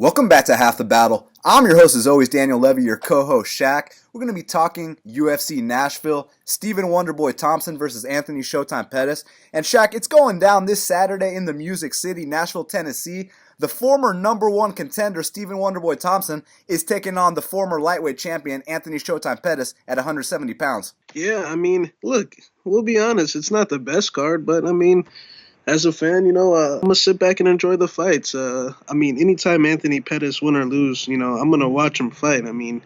Welcome back to Half the Battle. I'm your host, as always, Daniel Levy, your co-host, Shaq. We're going to be talking UFC Nashville, Stephen Wonderboy Thompson versus Anthony Showtime Pettis. And Shaq, it's going down this Saturday in the Music City, Nashville, Tennessee. The former number one contender, Stephen Wonderboy Thompson, is taking on the former lightweight champion, Anthony Showtime Pettis, at 170 pounds. Yeah, look, we'll be honest, it's not the best card, but as a fan, I'm going to sit back and enjoy the fights. Anytime Anthony Pettis win or lose, I'm going to watch him fight.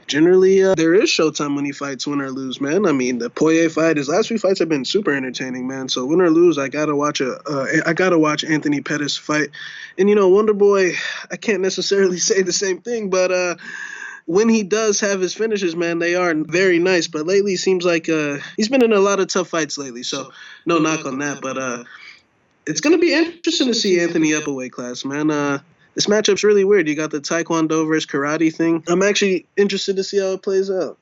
Generally, there is showtime when he fights, win or lose, man. The Poirier fight, his last few fights have been super entertaining, man. So win or lose, I got to watch Anthony Pettis fight. And, Wonderboy, I can't necessarily say the same thing, but when he does have his finishes, man, they are very nice. But lately, it seems like he's been in a lot of tough fights lately. So no knock on that, but it's going to be interesting to see Anthony up a weight class, man. This matchup's really weird. You got the Taekwondo versus karate thing. I'm actually interested to see how it plays out.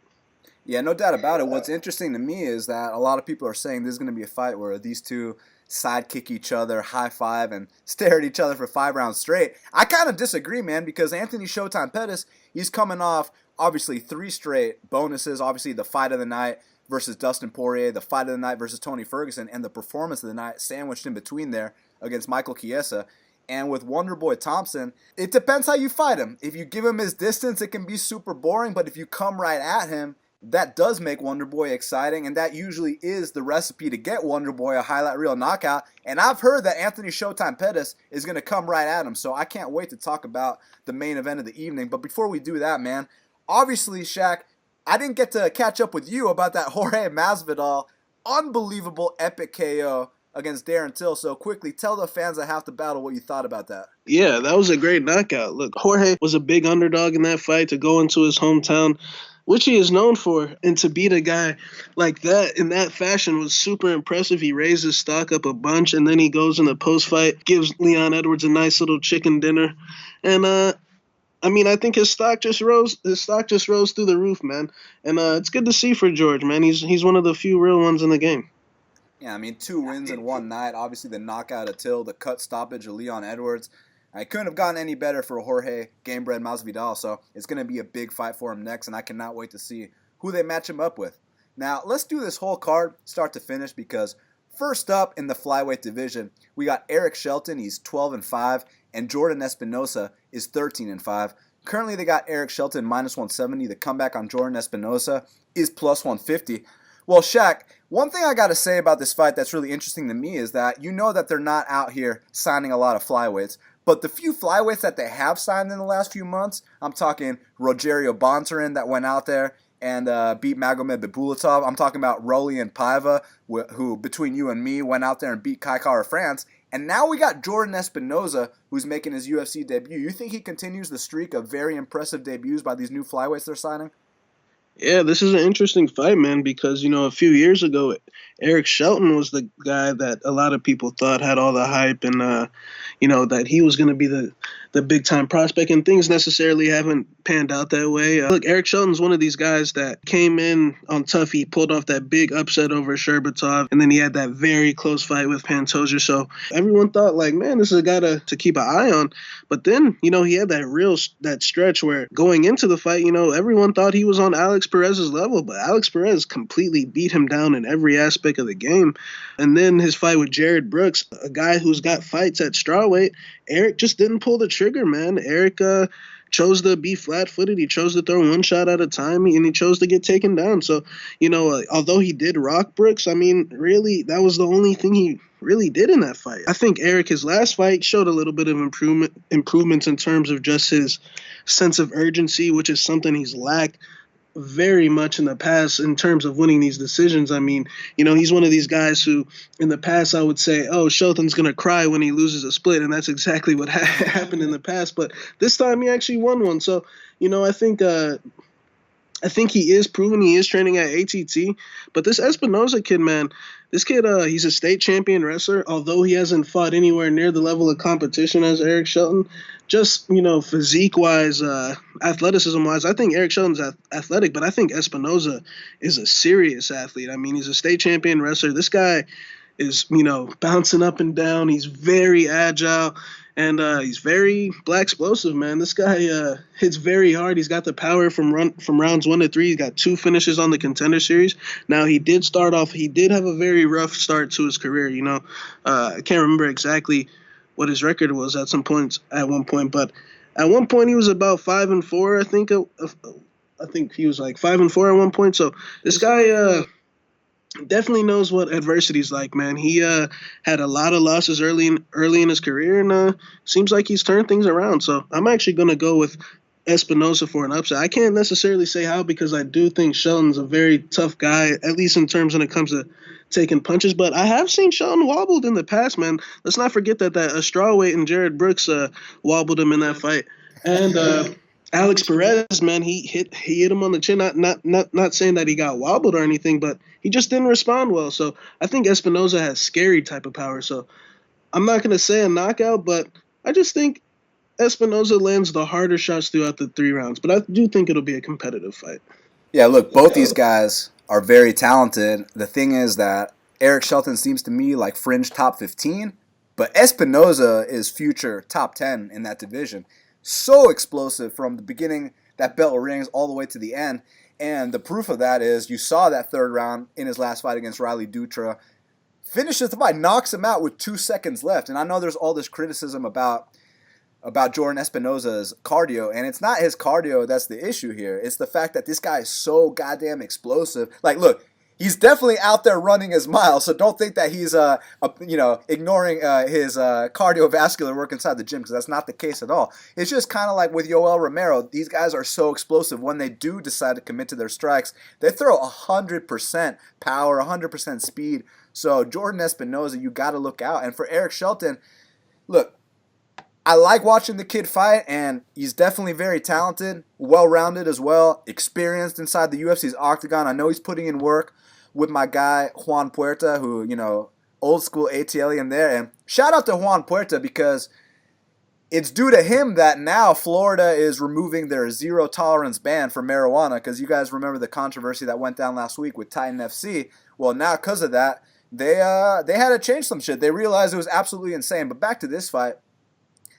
Yeah, no doubt about it. What's interesting to me is that a lot of people are saying this is going to be a fight where these two sidekick each other, high five, and stare at each other for 5 rounds straight. I kind of disagree, man, because Anthony Showtime Pettis, he's coming off, obviously, 3 straight bonuses. Obviously, the fight of the night versus Dustin Poirier, the fight of the night versus Tony Ferguson, and the performance of the night sandwiched in between there against Michael Chiesa. And with Wonderboy Thompson, it depends how you fight him. If you give him his distance, it can be super boring, but if you come right at him, that does make Wonderboy exciting, and that usually is the recipe to get Wonderboy a highlight reel knockout. And I've heard that Anthony Showtime Pettis is going to come right at him, so I can't wait to talk about the main event of the evening. But before we do that, man, obviously, Shaq, I didn't get to catch up with you about that Jorge Masvidal unbelievable epic KO against Darren Till. So quickly, tell the fans that Half the Battle what you thought about that. Yeah, that was a great knockout. Look, Jorge was a big underdog in that fight to go into his hometown, which he is known for, and to beat a guy like that in that fashion was super impressive. He raised his stock up a bunch, and then he goes in the post-fight, gives Leon Edwards a nice little chicken dinner, and I think his stock just rose. His stock just rose through the roof, man. And it's good to see for George, man. He's one of the few real ones in the game. Yeah, 2 wins in one night. Obviously, the knockout of Till, the cut stoppage of Leon Edwards. I couldn't have gotten any better for Jorge Gamebred Masvidal. So it's going to be a big fight for him next, and I cannot wait to see who they match him up with. Now, let's do this whole card start to finish, because first up in the flyweight division, we got Eric Shelton. He's 12-5. And Jordan Espinosa is 13-5. Currently, they got Eric Shelton minus 170. The comeback on Jordan Espinosa is plus 150. Well, Shaq, one thing I got to say about this fight that's really interesting to me is that that they're not out here signing a lot of flyweights. But the few flyweights that they have signed in the last few months, I'm talking Rogerio Bontorin that went out there and beat Magomed Bibulatov. I'm talking about Rolian Paiva, who, between you and me, went out there and beat Kai Kara France. And now we got Jordan Espinosa, who's making his UFC debut. You think he continues the streak of very impressive debuts by these new flyweights they're signing? Yeah, this is an interesting fight, man, because, a few years ago, Eric Shelton was the guy that a lot of people thought had all the hype and, that he was going to be the big-time prospect, and things necessarily haven't panned out that way. Look, Eric Shelton's one of these guys that came in on tough. He pulled off that big upset over Sherbatov, and then he had that very close fight with Pantoja. So everyone thought, man, this is a guy to keep an eye on. But then, he had that stretch where going into the fight, everyone thought he was on Alex Perez's level, but Alex Perez completely beat him down in every aspect of the game. And then his fight with Jared Brooks, a guy who's got fights at strawweight, Eric just didn't pull the trigger, man. Eric chose to be flat-footed. He chose to throw one shot at a time, and he chose to get taken down. So, although he did rock Brooks, really, that was the only thing he really did in that fight. I think Eric, his last fight, showed a little bit of improvements in terms of just his sense of urgency, which is something he's lacked very much in the past in terms of winning these decisions. He's one of these guys who in the past I would say, oh, Shelton's going to cry when he loses a split, and that's exactly what happened in the past. But this time he actually won one. So, I think he is proven. He is training at ATT. But this Espinosa kid, man, this kid, he's a state champion wrestler, although he hasn't fought anywhere near the level of competition as Eric Shelton. Just, physique-wise, athleticism-wise, I think Eric Shelton's athletic, but I think Espinosa is a serious athlete. He's a state champion wrestler. This guy is, bouncing up and down. He's very agile. And he's very black explosive, man. This guy hits very hard. He's got the power from rounds 1 to 3. He's got 2 finishes on the Contender Series. Now he did have a very rough start to his career. I can't remember exactly what his record was at one point, but at one point he was about 5-4. I think he was like 5-4 at one point. So this guy definitely knows what adversity's like, man. He had a lot of losses early in his career, and seems like he's turned things around. So I'm actually going to go with Espinosa for an upset. I can't necessarily say how, because I do think Shelton's a very tough guy, at least in terms when it comes to taking punches. But I have seen Shelton wobbled in the past, man. Let's not forget that strawweight and Jared Brooks wobbled him in that fight. And Alex Perez, man, he hit him on the chin. Not saying that he got wobbled or anything, but he just didn't respond well. So I think Espinosa has scary type of power. So I'm not gonna say a knockout, but I just think Espinosa lands the harder shots throughout the 3 rounds. But I do think it'll be a competitive fight. Yeah, look, both these guys are very talented. The thing is that Eric Shelton seems to me like fringe top 15, but Espinosa is future top 10 in that division. So explosive from the beginning that bell rings all the way to the end. And the proof of that is you saw that 3rd round in his last fight against Riley Dutra. Finishes the fight, knocks him out with 2 seconds left. And I know there's all this criticism about Jordan Espinosa's cardio, and it's not his cardio that's the issue here. It's the fact that this guy is so goddamn explosive. Like, look, he's definitely out there running his miles, so don't think that he's ignoring his cardiovascular work inside the gym, because that's not the case at all. It's just kind of like with Yoel Romero. These guys are so explosive. When they do decide to commit to their strikes, they throw 100% power, 100% speed. So Jordan Espinosa, you got to look out. And for Eric Shelton, look, I like watching the kid fight, and he's definitely very talented, well-rounded as well, experienced inside the UFC's octagon. I know he's putting in work with my guy Juan Puerta, who, old school ATLian there. And shout out to Juan Puerta, because it's due to him that now Florida is removing their zero-tolerance ban for marijuana, because you guys remember the controversy that went down last week with Titan FC. Well, now because of that, they had to change some shit. They realized it was absolutely insane. But back to this fight.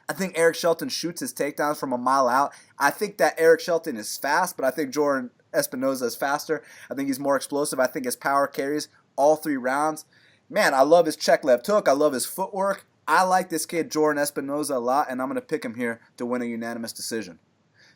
I think Eric Shelton shoots his takedowns from a mile out. I think that Eric Shelton is fast, but I think Jordan Espinosa is faster. I think he's more explosive. I think his power carries all 3 rounds. Man, I love his check left hook. I love his footwork. I like this kid, Jordan Espinosa, a lot, and I'm going to pick him here to win a unanimous decision.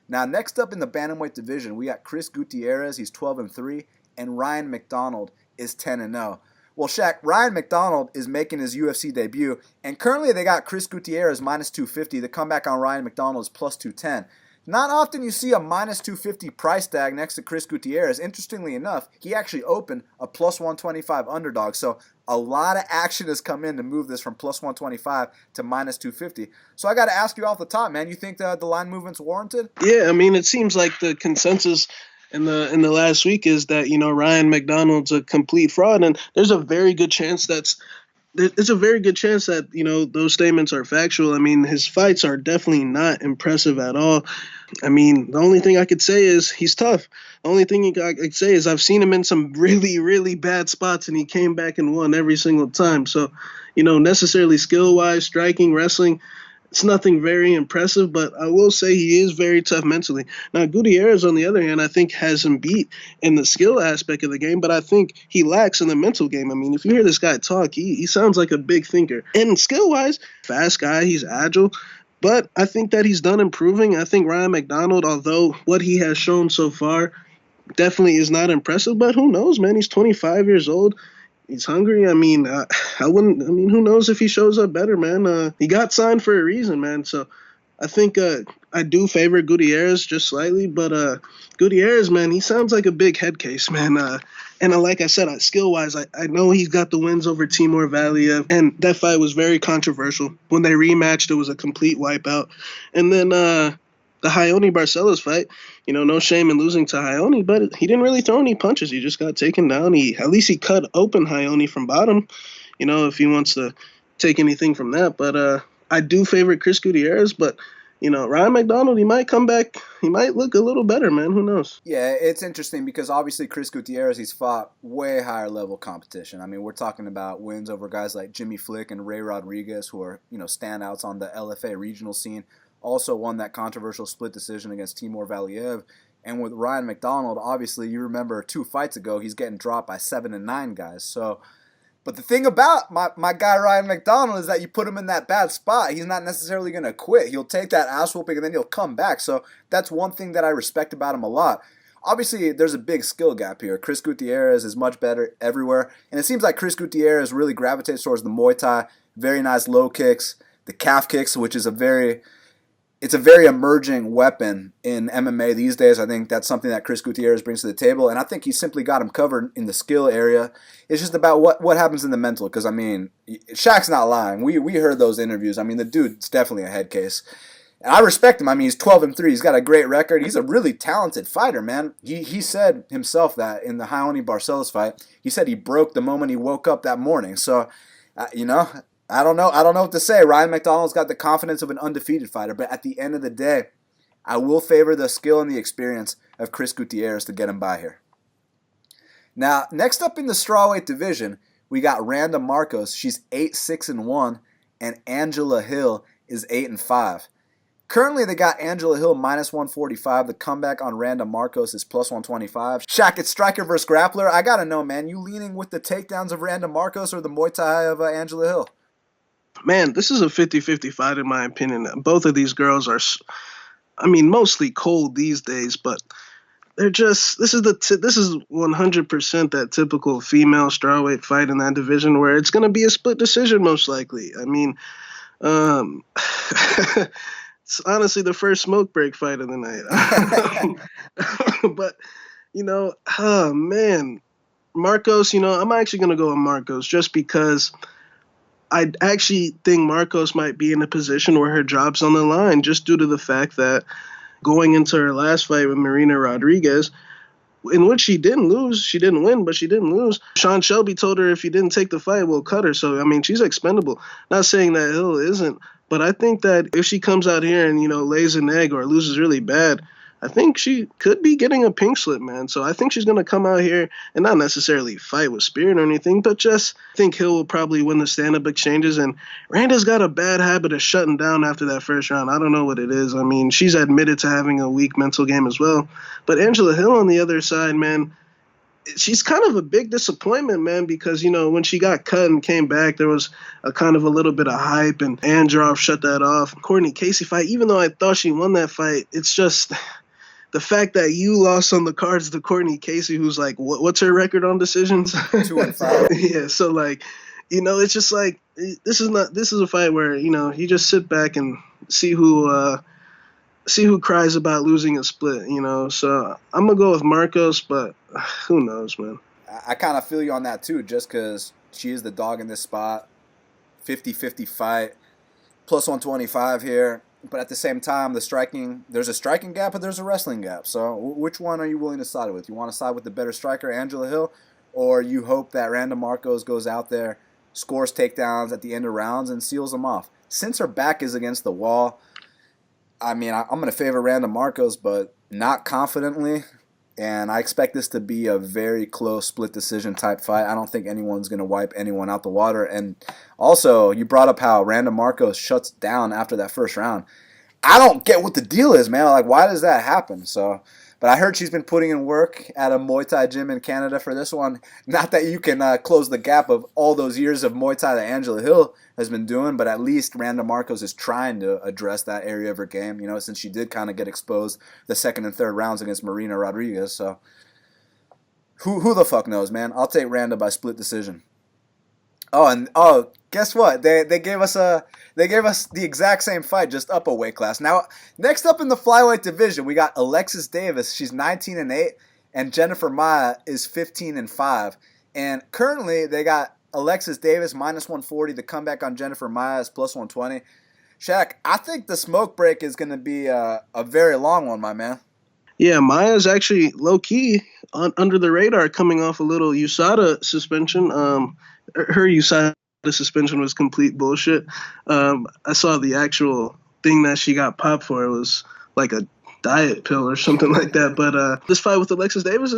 Now, next up in the bantamweight division, we got Chris Gutierrez. He's 12-3, and Ryan MacDonald is 10-0. Well, Shaq, Ryan MacDonald is making his UFC debut, and currently they got Chris Gutierrez minus 250. The comeback on Ryan MacDonald is plus 210. Not often you see a minus 250 price tag next to Chris Gutierrez. Interestingly enough, he actually opened a plus 125 underdog, so a lot of action has come in to move this from plus 125 to minus 250. So I got to ask you off the top, man, you think the line movement's warranted? Yeah, I mean, it seems like the consensus in the last week is that Ryan MacDonald's a complete fraud, and there's a very good chance that those statements are factual. I mean, his fights are definitely not impressive at all. I mean, the only thing I could say is he's tough. The only thing I could say is I've seen him in some really, really bad spots, and he came back and won every single time. So, necessarily skill-wise, striking, wrestling, it's nothing very impressive, but I will say he is very tough mentally. Now, Gutierrez, on the other hand, I think has him beat in the skill aspect of the game, but I think he lacks in the mental game. I mean, if you hear this guy talk, he sounds like a big thinker. And skill-wise, fast guy, he's agile, but I think that he's done improving. I think Ryan MacDonald, although what he has shown so far definitely is not impressive, but who knows, man? He's 25 years old. He's hungry. I mean, who knows if he shows up better, man? He got signed for a reason, man. So I think I do favor Gutierrez just slightly, but Gutierrez, man, he sounds like a big head case, man. And like I said, skill-wise, I know he's got the wins over Timur Valiev, and that fight was very controversial. When they rematched, it was a complete wipeout. And then the Ione Barcelos fight, no shame in losing to Ione, but he didn't really throw any punches. He just got taken down. At least he cut open Ione from bottom, if he wants to take anything from that. But I do favor Chris Gutierrez, but Ryan MacDonald, he might come back. He might look a little better, man. Who knows? Yeah, it's interesting because obviously Chris Gutierrez, he's fought way higher level competition. I mean, we're talking about wins over guys like Jimmy Flick and Ray Rodriguez, who are, standouts on the LFA regional scene. Also won that controversial split decision against Timur Valiev. And with Ryan MacDonald, obviously, you remember 2 fights ago, he's getting dropped by 7 and 9 guys. So, but the thing about my guy Ryan MacDonald is that you put him in that bad spot, he's not necessarily going to quit. He'll take that ass whooping and then he'll come back. So that's one thing that I respect about him a lot. Obviously, there's a big skill gap here. Chris Gutierrez is much better everywhere. And it seems like Chris Gutierrez really gravitates towards the Muay Thai. Very nice low kicks, the calf kicks, which is a very emerging weapon in MMA these days. I think that's something that Chris Gutierrez brings to the table, and I think he simply got him covered in the skill area. It's just about what happens in the mental, because, I mean, Shaq's not lying. We heard those interviews. I mean, the dude's definitely a head case. And I respect him. I mean, he's 12-3. He's got a great record. He's a really talented fighter, man. He said himself that in the Raoni Barcelos fight, he said he broke the moment he woke up that morning. So, I don't know what to say. Ryan MacDonald's got the confidence of an undefeated fighter, but at the end of the day, I will favor the skill and the experience of Chris Gutierrez to get him by here. Now, next up in the strawweight division, we got Randa Markos. She's 8-6-1, and Angela Hill is 8-5. Currently, they got Angela Hill -145. The comeback on Randa Markos is +125. Shaq, it's striker versus grappler. I gotta know, man, you leaning with the takedowns of Randa Markos or the Muay Thai of Angela Hill? Man, this is a 50-50 fight in my opinion. Both of these girls are, mostly cold these days, but they're just, this is 100% that typical female strawweight fight in that division where it's going to be a split decision most likely. I mean, it's honestly the first smoke break fight of the night. But, oh man, Markos, I'm actually going to go with Markos just because I actually think Markos might be in a position where her job's on the line just due to the fact that going into her last fight with Marina Rodriguez, in which she didn't lose, she didn't win, but she didn't lose. Sean Shelby told her if you didn't take the fight, we'll cut her. So, she's expendable. Not saying that Hill isn't, but I think that if she comes out here and, lays an egg or loses really bad, I think she could be getting a pink slip, man. So I think she's going to come out here and not necessarily fight with spirit or anything, but just think Hill will probably win the stand-up exchanges. And Randa's got a bad habit of shutting down after that first round. I don't know what it is. I mean, she's admitted to having a weak mental game as well. But Angela Hill on the other side, man, she's kind of a big disappointment, man, because, when she got cut and came back, there was a kind of a little bit of hype, and Androv shut that off. Courtney Casey fight, even though I thought she won that fight, it's just the fact that you lost on the cards to Courtney Casey, who's like, what's her record on decisions? 2-5. Yeah, so it's just like this is a fight where you just sit back and see who cries about losing a split. So I'm gonna go with Markos, but who knows, man. I kind of feel you on that too, just because she is the dog in this spot. 50-50 fight, +125 here. But at the same time, there's a striking gap, but there's a wrestling gap. So which one are you willing to side with? You want to side with the better striker, Angela Hill, or you hope that Randa Markos goes out there, scores takedowns at the end of rounds, and seals them off? Since her back is against the wall, I'm going to favor Randa Markos, but not confidently. And I expect this to be a very close split decision type fight. I don't think anyone's going to wipe anyone out the water. And also, you brought up how Randa Markos shuts down after that first round. I don't get what the deal is, man. Like, why does that happen? So, but I heard she's been putting in work at a Muay Thai gym in Canada for this one. Not that you can close the gap of all those years of Muay Thai that Angela Hill has been doing, but at least Randa Markos is trying to address that area of her game, since she did kind of get exposed the second and third rounds against Marina Rodriguez. So who the fuck knows, man? I'll take Randa by split decision. Oh, guess what? They gave us the exact same fight, just up a weight class. Now, next up in the flyweight division, we got Alexis Davis. She's 19-8, and Jennifer Maia is 15-5. And currently, they got Alexis Davis -140. The comeback on Jennifer Maia is +120. Shaq, I think the smoke break is going to be a very long one, my man. Yeah, Maia's actually low-key under the radar, coming off a little USADA suspension. Her USADA suspension was complete bullshit. I saw the actual thing that she got popped for. It was like a diet pill or something like that. But this fight with Alexis Davis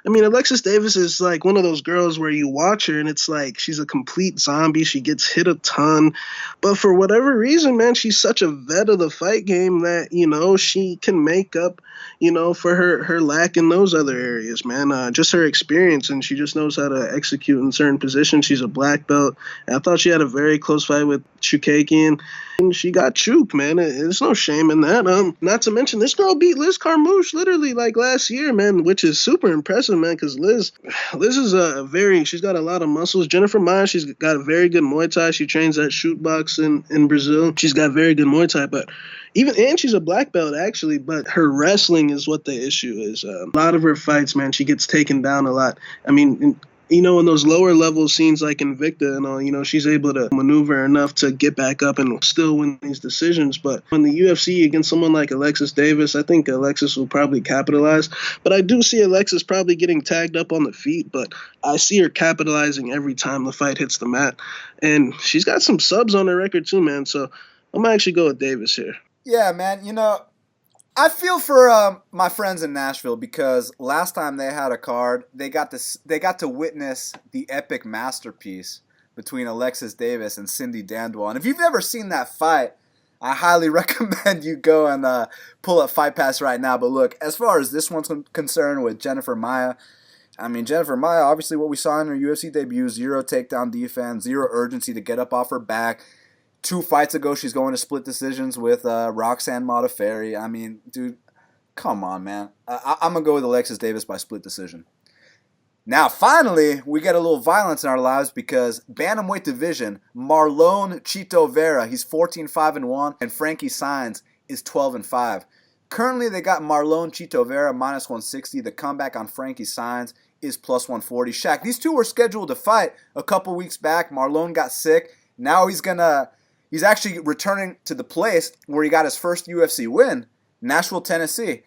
Alexis Davis is like one of those girls where you watch her and it's like she's a complete zombie. She gets hit a ton, but for whatever reason, man, she's such a vet of the fight game that, she can make up, for her lack in those other areas, man. Just her experience, and she just knows how to execute in certain positions. She's a black belt. And I thought she had a very close fight with Chukagian, and she got chuked, man. There's no shame in that. Not to mention, this girl beat Liz Carmouche literally like last year, man, which is super impressive, man, because Liz is she's got a lot of muscles. Jennifer Maia, she's got a very good Muay Thai. She trains at Shoot Box in Brazil. She's got very good Muay Thai, and she's a black belt, actually, but her wrestling is what the issue is. A lot of her fights, man, she gets taken down a lot. I mean, in those lower level scenes like Invicta and all, she's able to maneuver enough to get back up and still win these decisions. But in the UFC against someone like Alexis Davis, I think Alexis will probably capitalize. But I do see Alexis probably getting tagged up on the feet, but I see her capitalizing every time the fight hits the mat. And she's got some subs on her record too, man. So I'm going to actually go with Davis here. Yeah, man, I feel for my friends in Nashville because last time they had a card, they got to witness the epic masterpiece between Alexis Davis and Cindy Dandwall. And if you've never seen that fight, I highly recommend you go and pull up Fight Pass right now. But look, as far as this one's concerned with Jennifer Maia, Jennifer Maia, obviously what we saw in her UFC debut, 0 takedown defense, 0 urgency to get up off her back. 2 fights ago, she's going to split decisions with Roxanne Modafferi. Dude, come on, man. I'm going to go with Alexis Davis by split decision. Now, finally, we get a little violence in our lives because bantamweight division, Marlon Chito Vera, he's 14-5-1, and Frankie Saenz is 12-5. Currently, they got Marlon Chito Vera minus 160. The comeback on Frankie Saenz is plus 140. Shaq, these two were scheduled to fight a couple weeks back. Marlon got sick. Now he's actually returning to the place where he got his first UFC win, Nashville, Tennessee.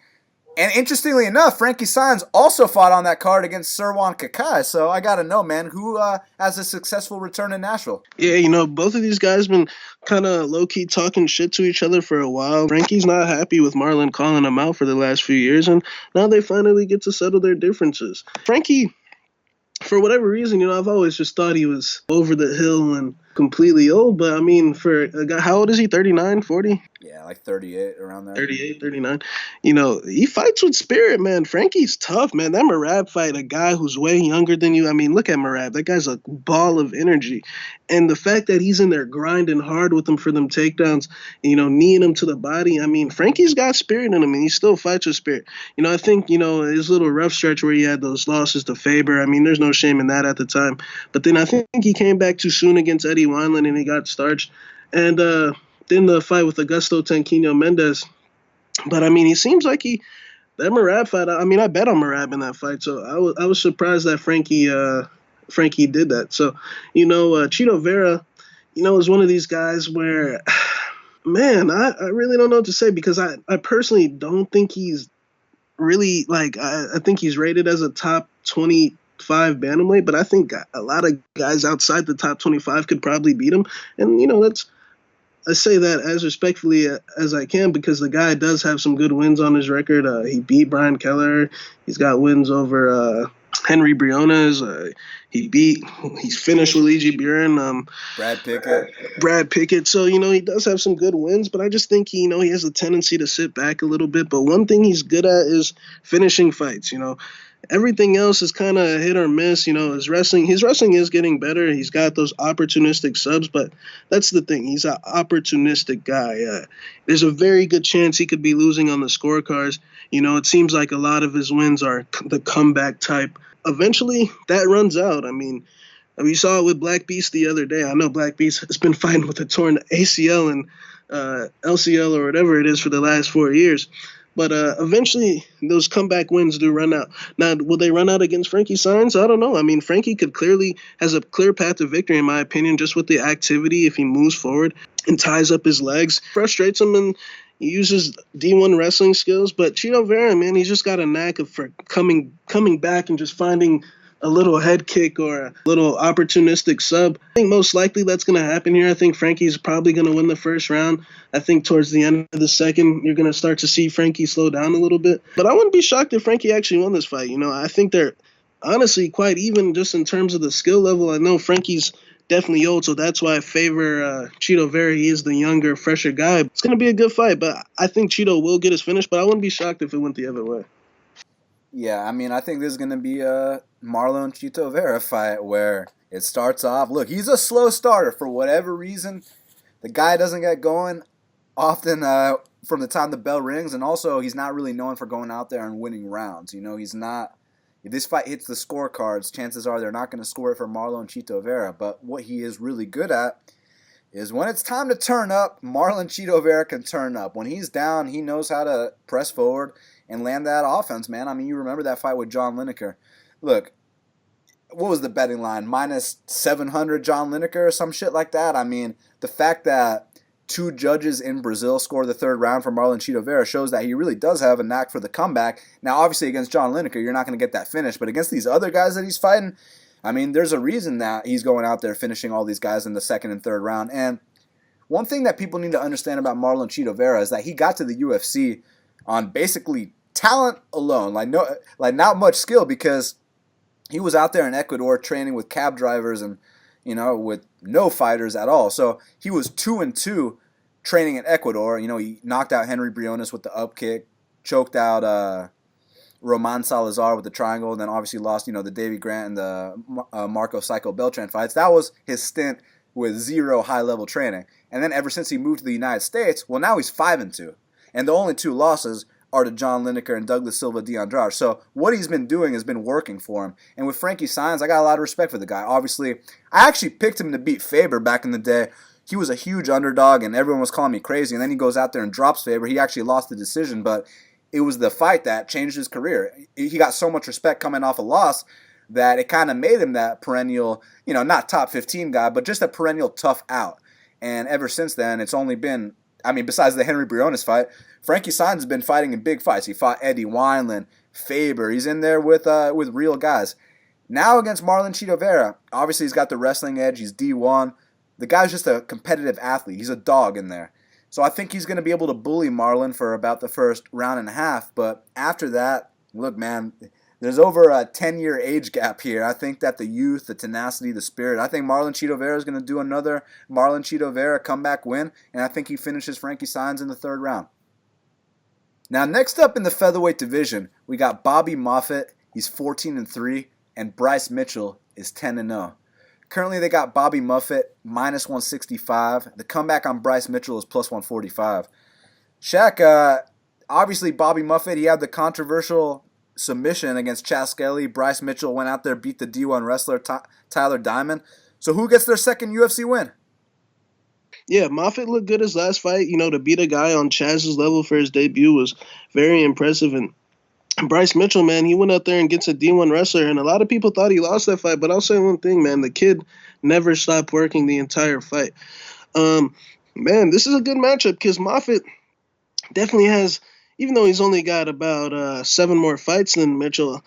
And interestingly enough, Frankie Saenz also fought on that card against Serwan Kakai. So I got to know, man, who has a successful return in Nashville? Yeah, both of these guys been kind of low-key talking shit to each other for a while. Frankie's not happy with Marlon calling him out for the last few years, and now they finally get to settle their differences. Frankie, for whatever reason, I've always just thought he was over the hill and completely old. But, for a guy, how old is he, 39, 40? Yeah, like 38, around there. 38, 39. He fights with spirit, man. Frankie's tough, man. That Merab fight, a guy who's way younger than you. Look at Merab. That guy's a ball of energy. And the fact that he's in there grinding hard with him for them takedowns, kneeing him to the body. Frankie's got spirit in him, and he still fights with spirit. I think, his little rough stretch where he had those losses to Faber, there's no shame in that at the time. But then I think he came back too soon against Eddie Wineland, and he got starched. And then the fight with Augusto Tanquino Mendez. But, he seems like that Merab fight, I bet on Merab in that fight. So I was surprised that Frankie did that. So, Chito Vera, is one of these guys where, man, I really don't know what to say because I personally don't think he's really, I think he's rated as a top 25 bantamweight, but I think a lot of guys outside the top 25 could probably beat him. And, I say that as respectfully as I can because the guy does have some good wins on his record. He beat Brian Keller. He's got wins over Henry Briones. He's finished with Luigi Buren. Brad Pickett. So, he does have some good wins, but I just think, he has a tendency to sit back a little bit. But one thing he's good at is finishing fights, Everything else is kind of hit or miss. His wrestling is getting better. He's got those opportunistic subs, but that's the thing. He's an opportunistic guy. There's a very good chance he could be losing on the scorecards. It seems like a lot of his wins are the comeback type. Eventually, that runs out. We saw it with Black Beast the other day. I know Black Beast has been fighting with a torn ACL and LCL or whatever it is for the last 4 years. But eventually, those comeback wins do run out. Now, will they run out against Frankie Saenz? I don't know. Frankie has a clear path to victory, in my opinion, just with the activity if he moves forward and ties up his legs. Frustrates him and he uses D1 wrestling skills. But Chito Vera, man, he's just got a knack for coming back and just finding a little head kick or a little opportunistic sub. I think most likely that's going to happen here. I think Frankie's probably going to win the first round. I think towards the end of the second, you're going to start to see Frankie slow down a little bit. But I wouldn't be shocked if Frankie actually won this fight. I think they're honestly quite even just in terms of the skill level. I know Frankie's definitely old, so that's why I favor Chito Vera. He is the younger, fresher guy. It's going to be a good fight, but I think Chito will get his finish, but I wouldn't be shocked if it went the other way. Yeah, I mean, I think this is going to be a Marlon Chito Vera fight where it starts off. Look, he's a slow starter for whatever reason. The guy doesn't get going often from the time the bell rings, and also he's not really known for going out there and winning rounds. He's not. If this fight hits the scorecards, chances are they're not going to score it for Marlon Chito Vera. But what he is really good at is when it's time to turn up, Marlon Chito Vera can turn up. When he's down, he knows how to press forward and land that offense, man. I mean, you remember that fight with John Lineker. Look, what was the betting line? Minus 700 John Lineker or some shit like that? I mean, the fact that two judges in Brazil scored the third round for Marlon Chito Vera shows that he really does have a knack for the comeback. Now, obviously, against John Lineker, you're not going to get that finish. But against these other guys that he's fighting, I mean, there's a reason that he's going out there finishing all these guys in the second and third round. And one thing that people need to understand about Marlon Chito Vera is that he got to the UFC on basically talent alone, not much skill, because he was out there in Ecuador training with cab drivers and with no fighters at all. So he was 2-2 training in Ecuador. He knocked out Henry Briones with the up kick, choked out Roman Salazar with the triangle, and then obviously lost the Davy Grant and the Markos Psycho Beltran fights. That was his stint with zero high-level training. And then ever since he moved to the United States, well, now he's 5-2. And the only two losses are to John Lineker and Douglas Silva de Andrade. So what he's been doing has been working for him. And with Frankie Saenz, I got a lot of respect for the guy. Obviously, I actually picked him to beat Faber back in the day. He was a huge underdog, and everyone was calling me crazy. And then he goes out there and drops Faber. He actually lost the decision, but it was the fight that changed his career. He got so much respect coming off a loss that it kind of made him that perennial, not top 15 guy, but just a perennial tough out. And ever since then, it's only been, besides the Henry Briones fight, Frankie Saenz has been fighting in big fights. He fought Eddie Wineland, Faber. He's in there with real guys. Now against Marlon Chito Vera, obviously he's got the wrestling edge. He's D1. The guy's just a competitive athlete. He's a dog in there. So I think he's going to be able to bully Marlon for about the first round and a half. But after that, look, man, there's over a 10-year age gap here. I think that the youth, the tenacity, the spirit, I think Marlon Chito Vera is going to do another Marlon Chito Vera comeback win, and I think he finishes Frankie Saenz in the third round. Now, next up in the featherweight division, we got Bobby Moffett. He's 14-3, and Bryce Mitchell is 10-0. Currently, they got Bobby Moffett minus 165. The comeback on Bryce Mitchell is plus 145. Shaq, obviously Bobby Moffett, he had the controversial submission against Chas Skelly. Bryce Mitchell went out there, beat the D1 wrestler Tyler Diamond. So who gets their second UFC win? Yeah, Moffett looked good his last fight. To beat a guy on Chaz's level for his debut was very impressive. And Bryce Mitchell, man, he went out there and gets a D1 wrestler. And a lot of people thought he lost that fight. But I'll say one thing, man. The kid never stopped working the entire fight. Man, this is a good matchup because Moffett definitely has, even though he's only got about 7 more fights than Mitchell,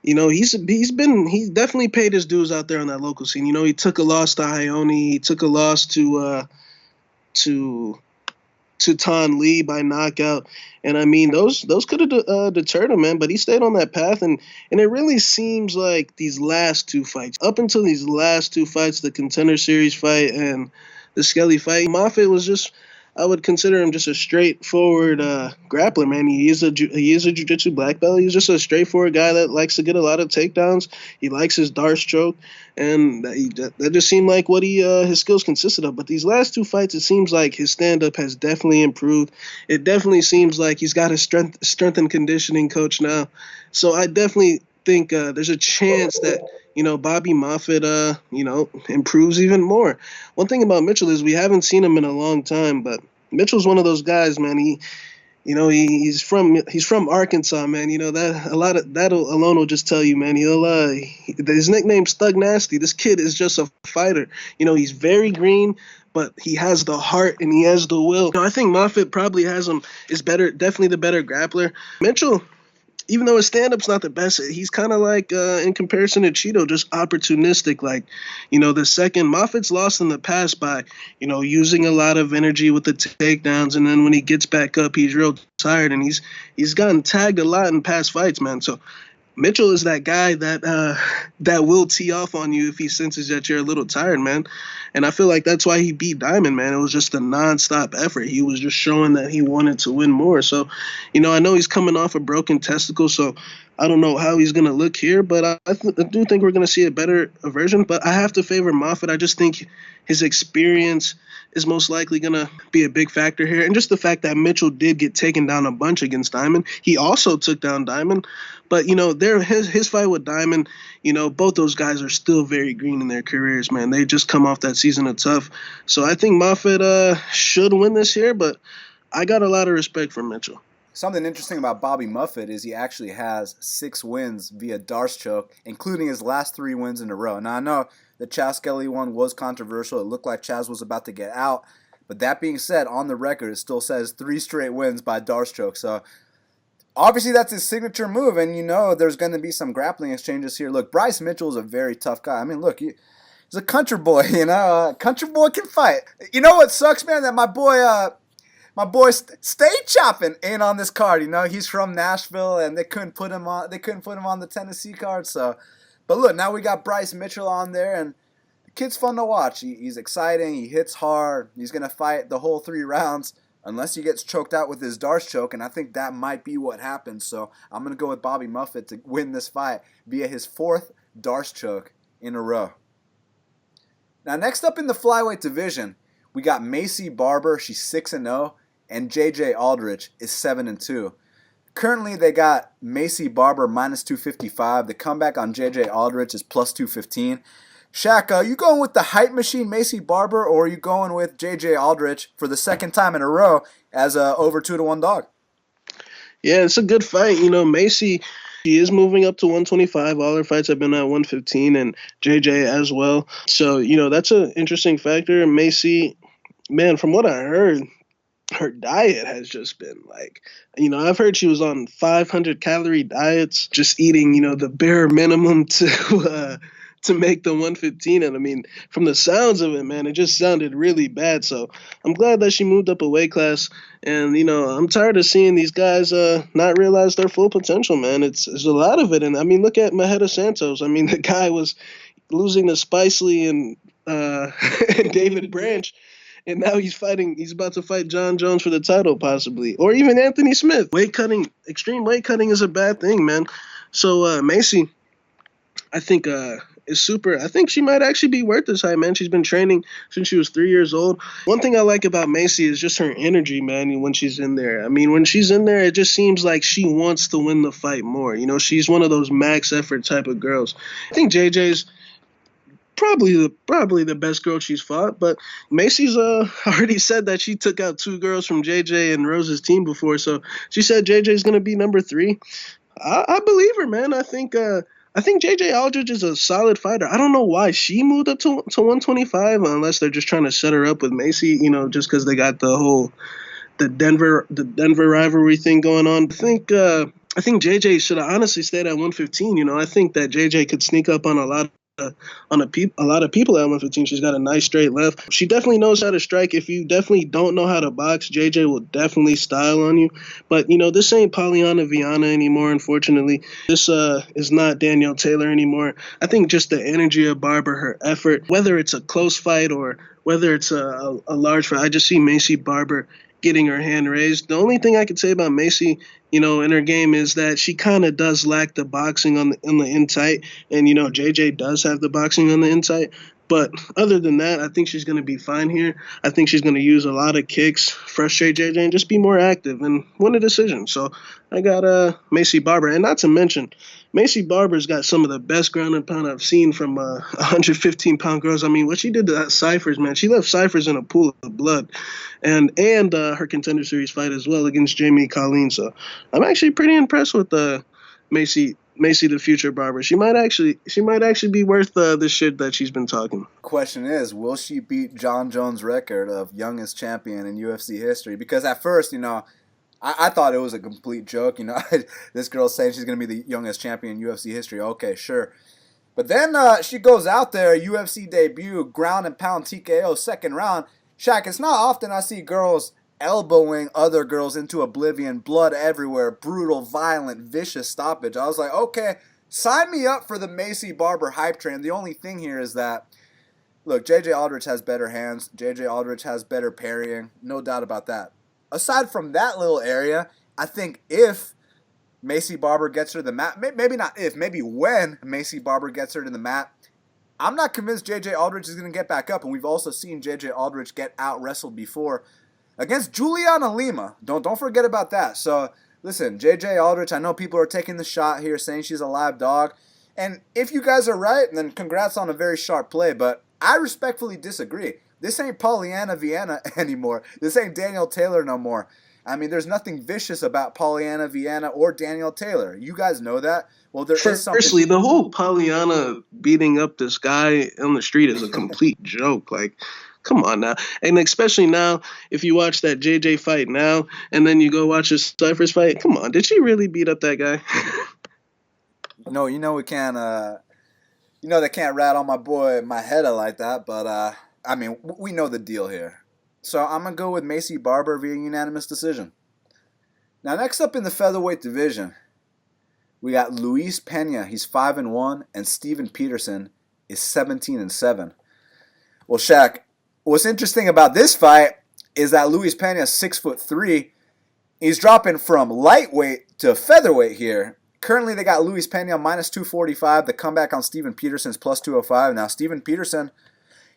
he's definitely paid his dues out there on that local scene. He took a loss to Ione, he took a loss to Tan Lee by knockout, and those could have deterred him, man. But he stayed on that path, and it really seems like these last 2 fights, up until these last 2 fights, the Contender Series fight and the Skelly fight, Moffett was just, I would consider him just a straightforward grappler, man. He is a jiu-jitsu black belt. He's just a straightforward guy that likes to get a lot of takedowns. He likes his dart stroke, and that just seemed like what his skills consisted of. But these last 2 fights, it seems like his stand-up has definitely improved. It definitely seems like he's got his strength and conditioning coach now. So I definitely think there's a chance that Bobby Moffett, improves even more. One thing about Mitchell is we haven't seen him in a long time, but Mitchell's one of those guys, man. He's from Arkansas, man. That alone will just tell you, man. His nickname's Thug Nasty. This kid is just a fighter. He's very green, but he has the heart and he has the will. I think Moffett probably definitely the better grappler. Mitchell, even though his stand-up's not the best, he's kind of like, in comparison to Chito, just opportunistic. Like, the second Moffett's lost in the past by, using a lot of energy with the takedowns, and then when he gets back up, he's real tired, and he's gotten tagged a lot in past fights, man. So Mitchell is that guy that will tee off on you if he senses that you're a little tired, man. And I feel like that's why he beat Diamond, man. It was just a nonstop effort. He was just showing that he wanted to win more. So, I know he's coming off a broken testicle, so I don't know how he's going to look here, but I do think we're going to see a better version. But I have to favor Moffett. I just think his experience is most likely going to be a big factor here. And just the fact that Mitchell did get taken down a bunch against Diamond. He also took down Diamond. But, his fight with Diamond, both those guys are still very green in their careers, man. They just come off that season of tough. So I think Moffett should win this year, but I got a lot of respect for Mitchell. Something interesting about Bobby Moffett is he actually has 6 wins via Darce choke, including his last 3 wins in a row. Now, I know the Chaz Skelly one was controversial. It looked like Chaz was about to get out. But that being said, on the record, it still says 3 straight wins by Darce choke. So obviously, that's his signature move, and there's going to be some grappling exchanges here. Look, Bryce Mitchell is a very tough guy. I mean, look, he's a country boy, country boy can fight. You know what sucks, man? That my boy stayed chopping in on this card. He's from Nashville, and they couldn't put him on the Tennessee card. So, but look, now we got Bryce Mitchell on there, and the kid's fun to watch. He's exciting. He hits hard. He's going to fight the whole 3 rounds. Unless he gets choked out with his Darce choke, and I think that might be what happens. So I'm going to go with Bobby Moffett to win this fight via his 4th Darce choke in a row. Now, next up in the flyweight division, we got Maycee Barber. She's 6-0, and JJ Aldrich is 7-2. Currently, they got Maycee Barber minus 255. The comeback on JJ Aldrich is plus 215. Shaq, are you going with the hype machine Maycee Barber, or are you going with J.J. Aldrich for the second time in a row as a over 2-1 dog? Yeah, it's a good fight. Maycee, she is moving up to 125. All her fights have been at 115, and J.J. as well. So, that's an interesting factor. Maycee, man, from what I heard, her diet has just been like, I've heard she was on 500-calorie diets, just eating, the bare minimum to make the 115. And I mean, from the sounds of it, man, it just sounded really bad. So I'm glad that she moved up a weight class. And, I'm tired of seeing these guys not realize their full potential, man. There's a lot of it. And I mean, look at Maheda Santos. I mean, the guy was losing to Spicely and David Branch. And now he's about to fight John Jones for the title, possibly. Or even Anthony Smith. Extreme weight cutting is a bad thing, man. So Maycee, I think is super. I think she might actually be worth this height, man. She's been training since she was 3 years old. One thing I like about Maycee is just her energy, man, when she's in there. I mean, when she's in there, it just seems like she wants to win the fight more. She's one of those max effort type of girls. I think JJ's probably the best girl she's fought, but Maycee's already said that she took out 2 girls from JJ and Rose's team before, so she said JJ's going to be number 3. I believe her, man. I think JJ Aldrich is a solid fighter. I don't know why she moved up to 125, unless they're just trying to set her up with Maycee, just because they got the Denver rivalry thing going on. I think JJ should have honestly stayed at 115. I think that JJ could sneak up on a lot of people at 115. She's got a nice straight left. She definitely knows how to strike. If you definitely don't know how to box, JJ will definitely style on you. But, this ain't Polyana Viana anymore, unfortunately. This is not Danielle Taylor anymore. I think just the energy of Barber, her effort, whether it's a close fight or whether it's a large fight, I just see Maycee Barber getting her hand raised. The only thing I could say about Maycee, in her game is that she kind of does lack the boxing on the in tight, and JJ does have the boxing on the in tight. But other than that, I think she's going to be fine here. I think she's going to use a lot of kicks, frustrate JJ, and just be more active and win a decision. So I got Maycee Barber. And not to mention, Maycee Barber's got some of the best ground and pound I've seen from 115-pound girls. I mean, what she did to that Cyphers, man, she left Cyphers in a pool of blood. And her Contender Series fight as well against Jamie Colleen. So I'm actually pretty impressed with Maycee the future Barber. She might actually be worth the shit that she's been talking. Question is, will she beat John Jones' record of youngest champion in UFC history? Because at first, I thought it was a complete joke. This girl's saying she's going to be the youngest champion in UFC history. Okay, sure. But then she goes out there, UFC debut, ground and pound TKO, second round. Shaq, it's not often I see girls elbowing other girls into oblivion, blood everywhere, brutal, violent, vicious stoppage. I was like, okay, sign me up for the Maycee Barber hype train. The only thing here is that, look, JJ Aldrich has better hands. JJ Aldrich has better parrying. No doubt about that. Aside from that little area, I think if Maycee Barber gets her to the mat, maybe not if, maybe when Maycee Barber gets her to the mat, I'm not convinced JJ Aldrich is going to get back up. And we've also seen JJ Aldrich get out-wrestled before against Juliana Lima. Don't forget about that. So, listen, JJ Aldrich, I know people are taking the shot here saying she's a live dog. And if you guys are right, then congrats on a very sharp play. But I respectfully disagree. This ain't Pollyanna Vienna anymore. This ain't Daniel Taylor no more. I mean, there's nothing vicious about Pollyanna Vienna or Daniel Taylor. You guys know that. Well, there is something. Firstly, the whole Pollyanna beating up this guy on the street is a complete joke. Like, come on now. And especially now, if you watch that JJ fight now, and then you go watch his Cypher's fight, come on, did she really beat up that guy? No, we can't. They can't rat on my boy Maheda like that. But I mean, we know the deal here. So I'm gonna go with Maycee Barber via unanimous decision. Now, next up in the featherweight division, we got Luis Pena. He's 5-1, and Steven Peterson is 17-7. Well, Shaq, what's interesting about this fight is that Luis Pena is 6'3". He's dropping from lightweight to featherweight here. Currently, they got Luis Pena minus 245. The comeback on Steven Peterson's plus 205. Now, Steven Peterson,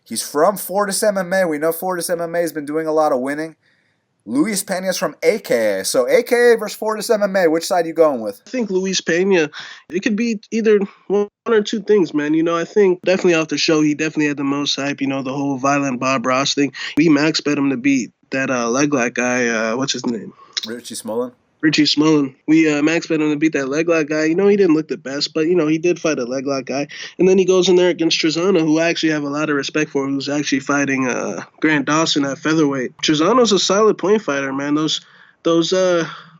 he's from Fortis MMA. We know Fortis MMA has been doing a lot of winning. Luis Pena is from AKA. So AKA versus Fortis MMA. Which side are you going with? I think Luis Pena, it could be either one or two things, man. I think definitely off the show, he definitely had the most hype. The whole violent Bob Ross thing. We max bet him to beat that leg lock guy. What's his name? Richie Smolin. We max bet him to beat that leg lock guy. He didn't look the best, but, he did fight a leg lock guy. And then he goes in there against Trezano, who I actually have a lot of respect for, who's actually fighting Grant Dawson at featherweight. Trezano's a solid point fighter, man.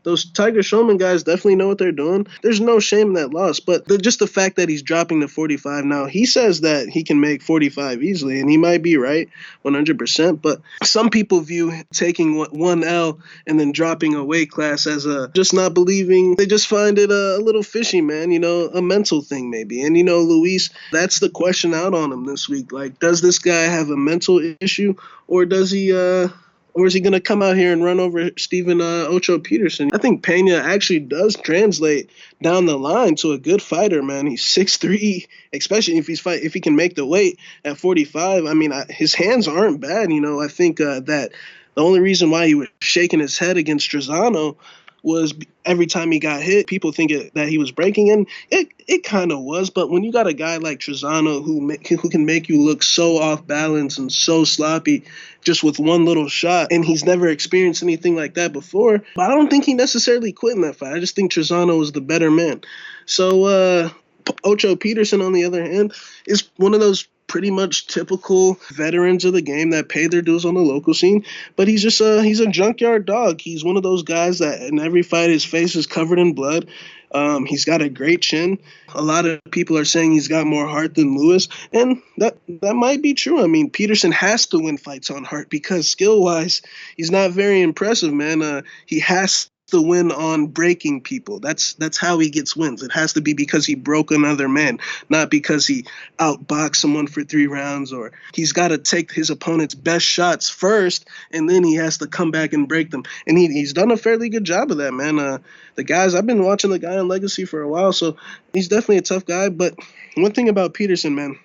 Those Tiger Showman guys definitely know what they're doing. There's no shame in that loss, but just the fact that he's dropping to 45 now, he says that he can make 45 easily, and he might be right 100%, but some people view taking one L and then dropping a weight class as just not believing. They just find it a little fishy, man, a mental thing maybe. And, Luis, that's the question out on him this week. Like, does this guy have a mental issue, or does he... Or is he going to come out here and run over Steven Ocho Peterson? I think Pena actually does translate down the line to a good fighter, man. He's 6'3", especially if he can make the weight at 45. I mean, his hands aren't bad. I think that the only reason why he was shaking his head against Trezano was every time he got hit, people think that he was breaking, and it kind of was. But when you got a guy like Trezano who can make you look so off balance and so sloppy just with one little shot, and he's never experienced anything like that before, but I don't think he necessarily quit in that fight. I just think Trezano was the better man. So Ocho Peterson, on the other hand, is one of those pretty much typical veterans of the game that pay their dues on the local scene, but he's a junkyard dog. He's one of those guys that in every fight his face is covered in blood. He's got a great chin. A lot of people are saying he's got more heart than Lewis, and that might be true. I mean, Peterson has to win fights on heart because skill-wise, he's not very impressive, man. He has to win on breaking people. That's how he gets wins. It has to be because he broke another man, not because he outboxed someone for 3 rounds, or he's got to take his opponent's best shots first, and then he has to come back and break them. And he's done a fairly good job of that, man. I've been watching the guy on Legacy for a while, so he's definitely a tough guy. But one thing about Peterson, man,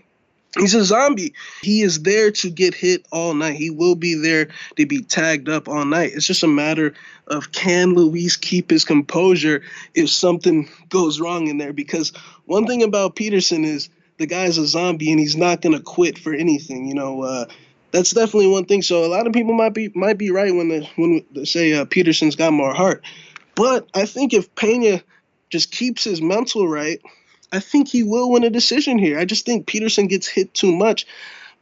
he's a zombie. He is there to get hit all night. He will be there to be tagged up all night. It's just a matter of, can Luis keep his composure if something goes wrong in there? Because one thing about Peterson is the guy's a zombie and he's not going to quit for anything. That's definitely one thing. So a lot of people might be right when they say Peterson's got more heart. But I think if Pena just keeps his mental right, I think he will win a decision here. I just think Peterson gets hit too much.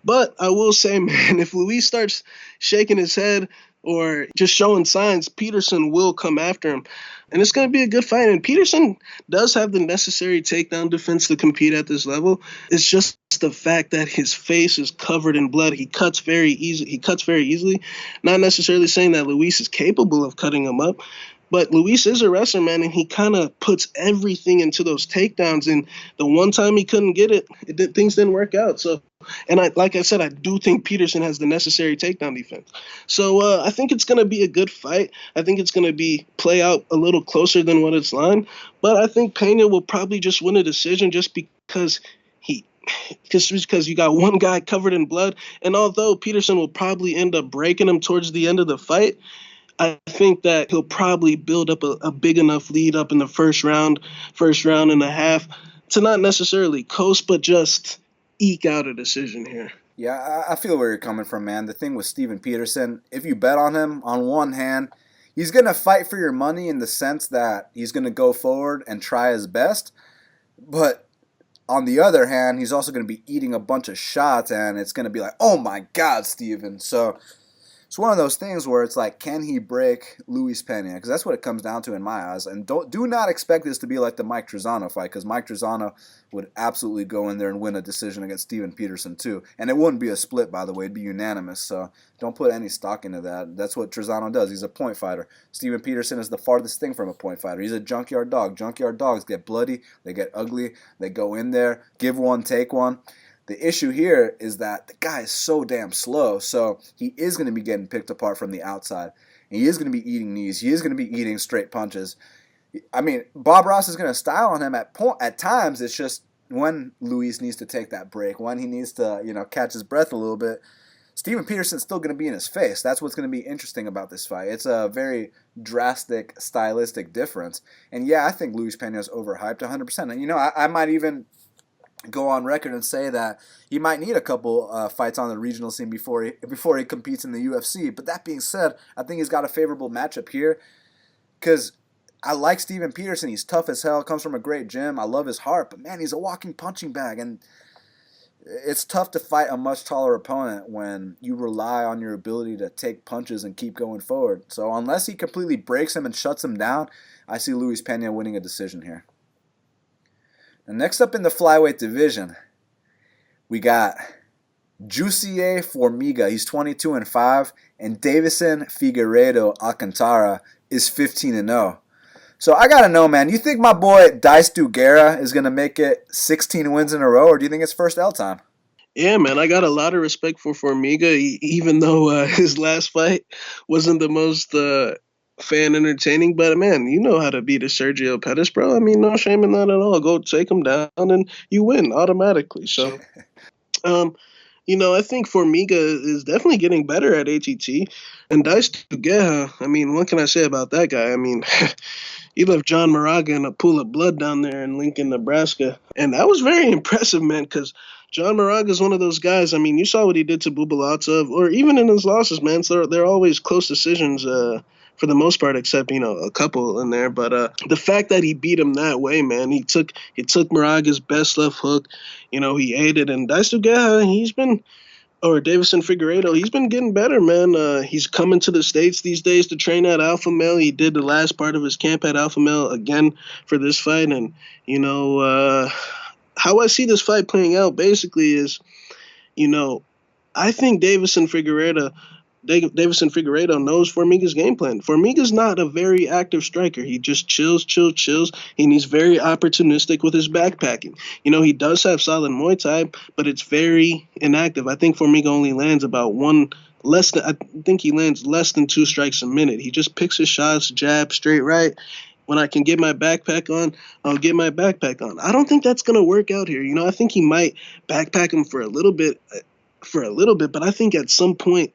But I will say, man, if Luis starts shaking his head or just showing signs, Peterson will come after him. And it's going to be a good fight. And Peterson does have the necessary takedown defense to compete at this level. It's just the fact that his face is covered in blood. He cuts very easily. Not necessarily saying that Luis is capable of cutting him up, but Luis is a wrestler, man, and he kind of puts everything into those takedowns. And the one time he couldn't get it, things didn't work out. So, and like I said, I do think Peterson has the necessary takedown defense. So I think it's going to be a good fight. I think it's going to play out a little closer than what it's lined. But I think Pena will probably just win a decision just because you got one guy covered in blood. And although Peterson will probably end up breaking him towards the end of the fight, I think that he'll probably build up a big enough lead up in the first round and a half to not necessarily coast, but just eke out a decision here. Yeah, I feel where you're coming from, man. The thing with Steven Peterson, if you bet on him, on one hand, he's going to fight for your money in the sense that he's going to go forward and try his best. But on the other hand, he's also going to be eating a bunch of shots, and it's going to be like, oh my God, Steven. So it's one of those things where it's like, can he break Luis Pena? Because that's what it comes down to in my eyes. And do not expect this to be like the Mike Trizano fight, because Mike Trizano would absolutely go in there and win a decision against Steven Peterson too. And it wouldn't be a split, by the way. It'd be unanimous. So don't put any stock into that. That's what Trizano does. He's a point fighter. Steven Peterson is the farthest thing from a point fighter. He's a junkyard dog. Junkyard dogs get bloody. They get ugly. They go in there, give one, take one. The issue here is that the guy is so damn slow, so he is going to be getting picked apart from the outside. And he is going to be eating knees. He is going to be eating straight punches. I mean, Bob Ross is going to style on him at times. It's just when Luis needs to take that break, when he needs to, catch his breath a little bit. Steven Peterson's still going to be in his face. That's what's going to be interesting about this fight. It's a very drastic stylistic difference. And yeah, I think Luis Pena is overhyped 100%. And, I might even go on record and say that he might need a couple fights on the regional scene before he competes in the UFC. But that being said, I think he's got a favorable matchup here because I like Steven Peterson. He's tough as hell, comes from a great gym. I love his heart, but man, he's a walking punching bag, and it's tough to fight a much taller opponent when you rely on your ability to take punches and keep going forward. So unless he completely breaks him and shuts him down, I see Luis Pena winning a decision here. And next up in the flyweight division, we got Jussier Formiga. He's 22-5, and Deiveson Figueiredo Alcantara is 15-0. So I gotta know, man. You think my boy Dice Duguera is gonna make it 16 wins in a row, or do you think it's first L time? Yeah, man, I got a lot of respect for Formiga, even though his last fight wasn't the most fan entertaining, but man, you know how to beat a Sergio Pettis, bro. I mean, no shame in that at all. Go take him down and you win automatically. So, I think Formiga is definitely getting better at ATT. And Dice Duguera, I mean, what can I say about that guy? I mean, he left John Moraga in a pool of blood down there in Lincoln, Nebraska. And that was very impressive, man, because John Moraga is one of those guys. I mean, you saw what he did to Bubalatov, or even in his losses, man. So they're always close decisions, for the most part, except, a couple in there. But the fact that he beat him that way, man, he took Moraga's best left hook. He ate it. And Dice Duguera, Deiveson Figueiredo, he's been getting better, man. He's coming to the States these days to train at Alpha Male. He did the last part of his camp at Alpha Male again for this fight. And, how I see this fight playing out basically is, I think Deiveson Figueiredo knows Formiga's game plan. Formiga's not a very active striker. He just chills, and he's very opportunistic with his backpacking. He does have solid Muay Thai, but it's very inactive. I think Formiga only lands he lands less than 2 strikes a minute. He just picks his shots, jab, straight right. When I can get my backpack on, I'll get my backpack on. I don't think that's going to work out here. I think he might backpack him for a little bit, but I think at some point,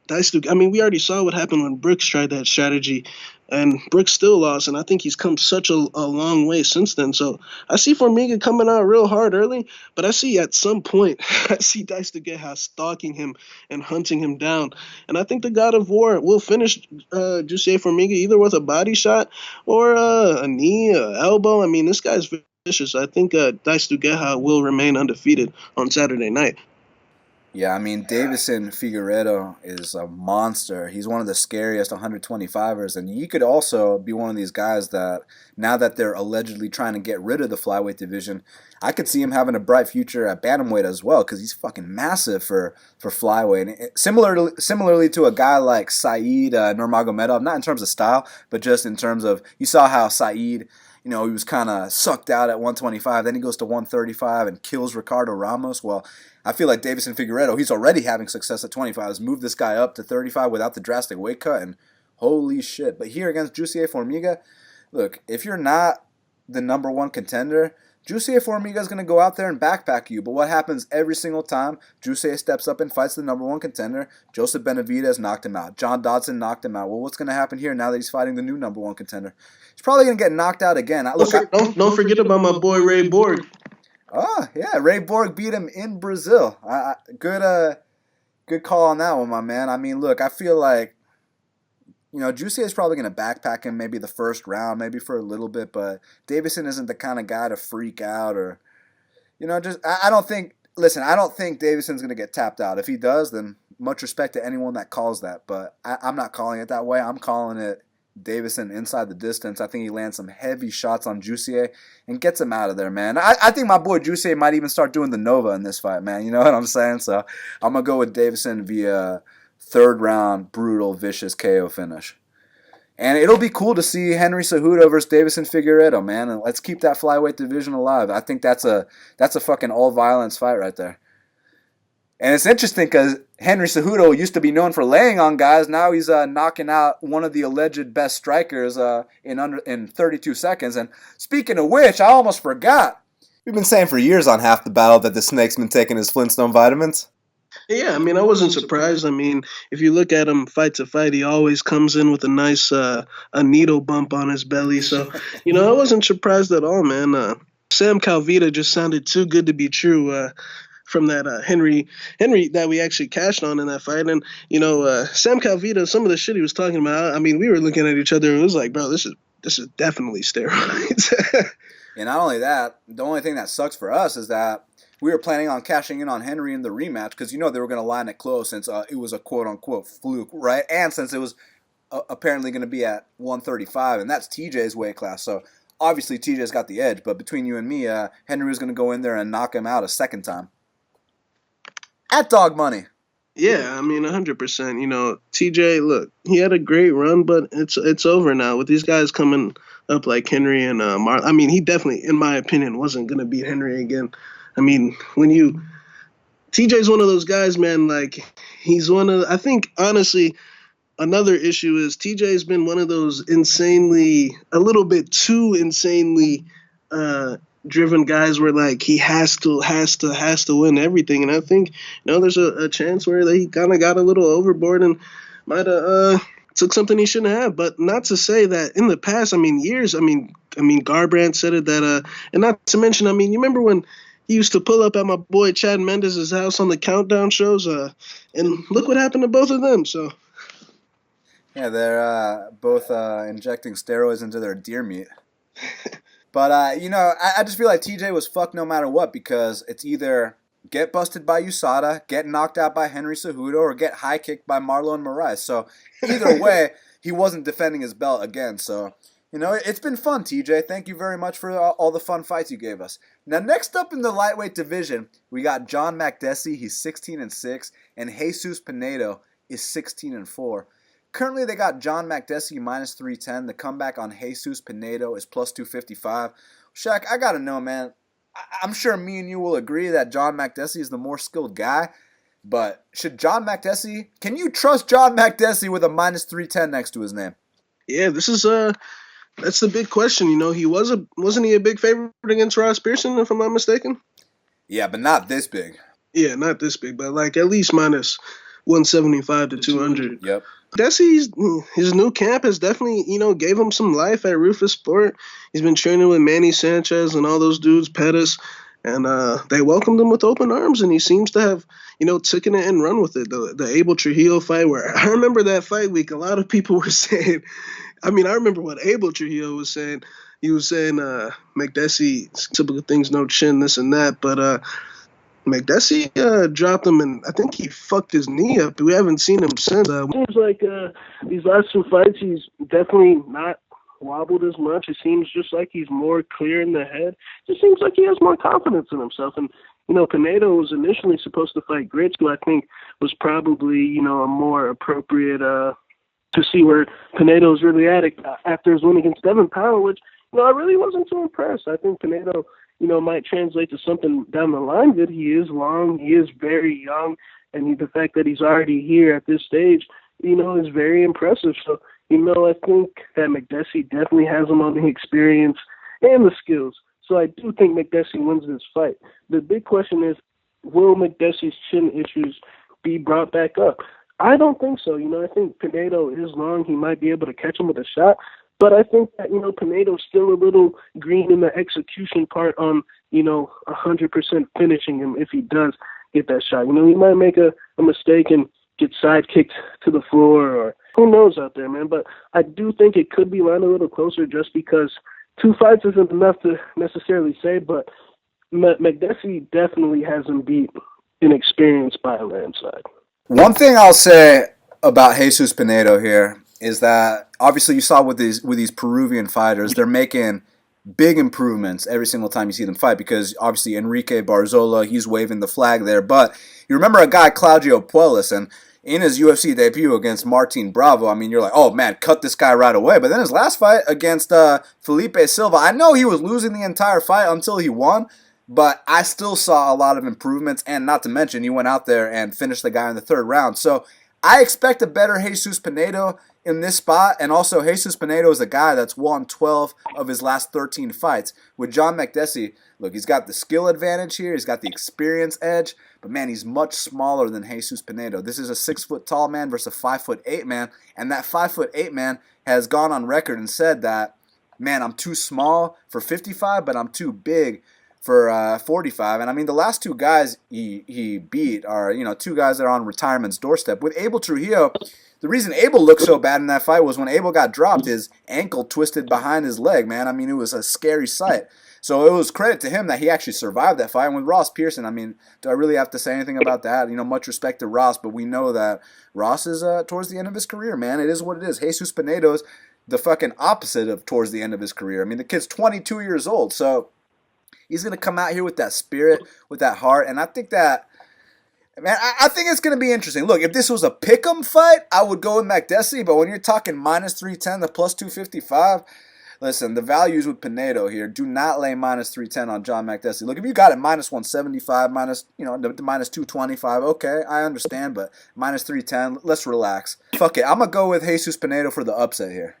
we already saw what happened when Brooks tried that strategy, and Brooks still lost, and I think he's come such a long way since then. So I see Formiga coming out real hard early, but I see at some point, I see Dice Duguera stalking him and hunting him down. And I think the God of War will finish Jussier Formiga either with a body shot or a knee, an elbow. I mean, this guy's vicious. I think Dice Duguera will remain undefeated on Saturday night. Yeah, I mean, Deiveson Figueiredo is a monster. He's one of the scariest 125ers, and he could also be one of these guys that, now that they're allegedly trying to get rid of the flyweight division, I could see him having a bright future at bantamweight as well, because he's fucking massive for flyweight. And similarly to a guy like Saeed Nurmagomedov, not in terms of style, but just in terms of, you saw how Saeed, he was kind of sucked out at 125, then he goes to 135 and kills Ricardo Ramos. Well, I feel like Deiveson Figueiredo, he's already having success at 25. Has moved this guy up to 35 without the drastic weight cut, and holy shit. But here against Jussier Formiga, look, if you're not the number one contender, Jussier Formiga is going to go out there and backpack you. But what happens every single time Jussier steps up and fights the number one contender? Joseph Benavidez knocked him out. John Dodson knocked him out. Well, what's going to happen here now that he's fighting the new number one contender? He's probably going to get knocked out again. Don't forget about my boy Ray Borg. Oh, yeah, Ray Borg beat him in Brazil. Good call on that one, my man. I mean, look, I feel like, Jussier is probably going to backpack him maybe the first round, maybe for a little bit, but Deiveson isn't the kind of guy to freak out or, I don't think Deiveson's going to get tapped out. If he does, then much respect to anyone that calls that, but I'm not calling it that way. I'm calling it Deiveson inside the distance. I think he lands some heavy shots on Jussier and gets him out of there, man. I think my boy Jussier might even start doing the Nova in this fight, man. You know what I'm saying? So I'm going to go with Deiveson via third round, brutal, vicious KO finish. And it'll be cool to see Henry Cejudo versus Deiveson Figueiredo, man. And let's keep that flyweight division alive. I think that's a fucking all-violence fight right there. And it's interesting because Henry Cejudo used to be known for laying on guys. Now he's knocking out one of the alleged best strikers in 32 seconds. And speaking of which, I almost forgot. We've been saying for years on Half the Battle that the snake's been taking his Flintstone vitamins. Yeah, I mean, I wasn't surprised. I mean, if you look at him fight to fight, he always comes in with a nice a needle bump on his belly. So, I wasn't surprised at all, man. Sam Calvita just sounded too good to be true. From that Henry that we actually cashed on in that fight. And, Sam Calvita, some of the shit he was talking about, I mean, we were looking at each other and it was like, bro, this is definitely steroids. And not only that, the only thing that sucks for us is that we were planning on cashing in on Henry in the rematch because, they were going to line it close since it was a quote-unquote fluke, right? And since it was apparently going to be at 135, and that's TJ's weight class. So obviously TJ's got the edge, but between you and me, Henry was going to go in there and knock him out a second time. At dog money. Yeah, I mean, 100%. TJ, look, he had a great run, but it's over now with these guys coming up like Henry and Marlon. I mean, he definitely, in my opinion, wasn't going to beat Henry again. I mean, TJ's one of those guys, man, like, I think, honestly, another issue is TJ's been one of those a little bit too insanely driven guys where like he has to win everything, and I think there's a chance where he kind of got a little overboard and might have took something he shouldn't have. But not to say that in the past, years, Garbrandt said it that and not to mention, you remember when he used to pull up at my boy Chad Mendes' house on the countdown shows, and look what happened to both of them. So yeah, they're both injecting steroids into their deer meat. But, I just feel like TJ was fucked no matter what because it's either get busted by USADA, get knocked out by Henry Cejudo, or get high kicked by Marlon Moraes. So either way, he wasn't defending his belt again. So, it's been fun, TJ. Thank you very much for all the fun fights you gave us. Now, next up in the lightweight division, we got John Makdessi. He's 16-6, and Jesus Pinedo is 16-4. Currently, they got John Makdessi minus 310. The comeback on Jesus Pinedo is plus 255. Shaq, I got to know, man. I'm sure me and you will agree that John Makdessi is the more skilled guy. But can you trust John Makdessi with a minus 310 next to his name? Yeah, this is that's the big question. Wasn't he a big favorite against Ross Pearson, if I'm not mistaken? Yeah, but not this big. Yeah, not this big, but like at least minus 175 to 200. Yep. Desi's his new camp has definitely, gave him some life at Rufus Sport. He's been training with Manny Sanchez and all those dudes, Pettis, and they welcomed him with open arms, and he seems to have, taken it and run with it. The Abel Trujillo fight, where I remember that fight week, a lot of people were saying, I remember what Abel Trujillo was saying. He was saying Makdessi, typical things, no chin, this and that, but Makdessi dropped him, and I think he fucked his knee up. We haven't seen him since. Seems like these last two fights, he's definitely not wobbled as much. It seems just like he's more clear in the head. It just seems like he has more confidence in himself. And, Pinedo was initially supposed to fight Grits, who I think was probably, a more appropriate to see where Pinedo's really at after his win against Devin Powell, which, I really wasn't too impressed. I think Pinedo might translate to something down the line good. He is long, he is very young, and the fact that he's already here at this stage, is very impressive. So, I think that Makdessi definitely has him on the experience and the skills. So I do think Makdessi wins this fight. The big question is, will Makdessi's chin issues be brought back up? I don't think so. I think Pinedo is long. He might be able to catch him with a shot. But I think that, Pinedo's still a little green in the execution part on, 100% finishing him if he does get that shot. He might make a mistake and get sidekicked to the floor, or who knows out there, man. But I do think it could be lined a little closer just because 2 fights isn't enough to necessarily say, but Makdessi definitely has him beat in experience by a landslide. One thing I'll say about Jesus Pinedo here is that obviously you saw with these Peruvian fighters, they're making big improvements every single time you see them fight, because obviously Enrique Barzola, he's waving the flag there. But you remember a guy, Claudio Puelles, and in his UFC debut against Martin Bravo, I mean, you're like, oh man, cut this guy right away. But then his last fight against Felipe Silva, I know he was losing the entire fight until he won, but I still saw a lot of improvements, and not to mention, he went out there and finished the guy in the 3rd round. So I expect a better Jesus Pinedo in this spot, and also Jesus Pinedo is a guy that's won 12 of his last 13 fights. With John Makdessi, look, he's got the skill advantage here, he's got the experience edge, but man, he's much smaller than Jesus Pinedo. This is a 6-foot tall man versus a 5'8" man, and that 5'8" man has gone on record and said that, man, I'm too small for 55, but I'm too big for 45. And I mean, the last 2 guys he beat are, 2 guys that are on retirement's doorstep. With Abel Trujillo, the reason Abel looked so bad in that fight was when Abel got dropped, his ankle twisted behind his leg, man. I mean, it was a scary sight. So it was credit to him that he actually survived that fight. And with Ross Pearson, I mean, do I really have to say anything about that? Much respect to Ross, but we know that Ross is towards the end of his career, man. It is what it is. Jesus Pinedo's the fucking opposite of towards the end of his career. I mean, the kid's 22 years old, so he's going to come out here with that spirit, with that heart, and I think that, man, I think it's going to be interesting. Look, if this was a pick'em fight, I would go with Makdessi, but when you're talking minus 310 to plus 255, listen, the values with Pinedo here, do not lay minus 310 on John Makdessi. Look, if you got it minus 175, minus 225, okay, I understand, but minus 310, let's relax. Fuck it, I'm going to go with Jesus Pinedo for the upset here.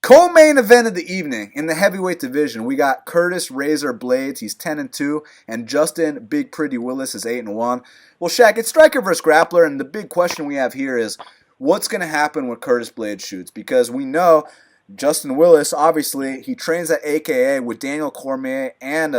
Co-main event of the evening in the heavyweight division, we got Curtis Razor Blaydes, he's 10-2, and Justin Big Pretty Willis is 8-1. Well, Shaq, it's striker versus grappler, and the big question we have here is what's going to happen when Curtis Blaydes shoots? Because we know Justin Willis, obviously, he trains at AKA with Daniel Cormier and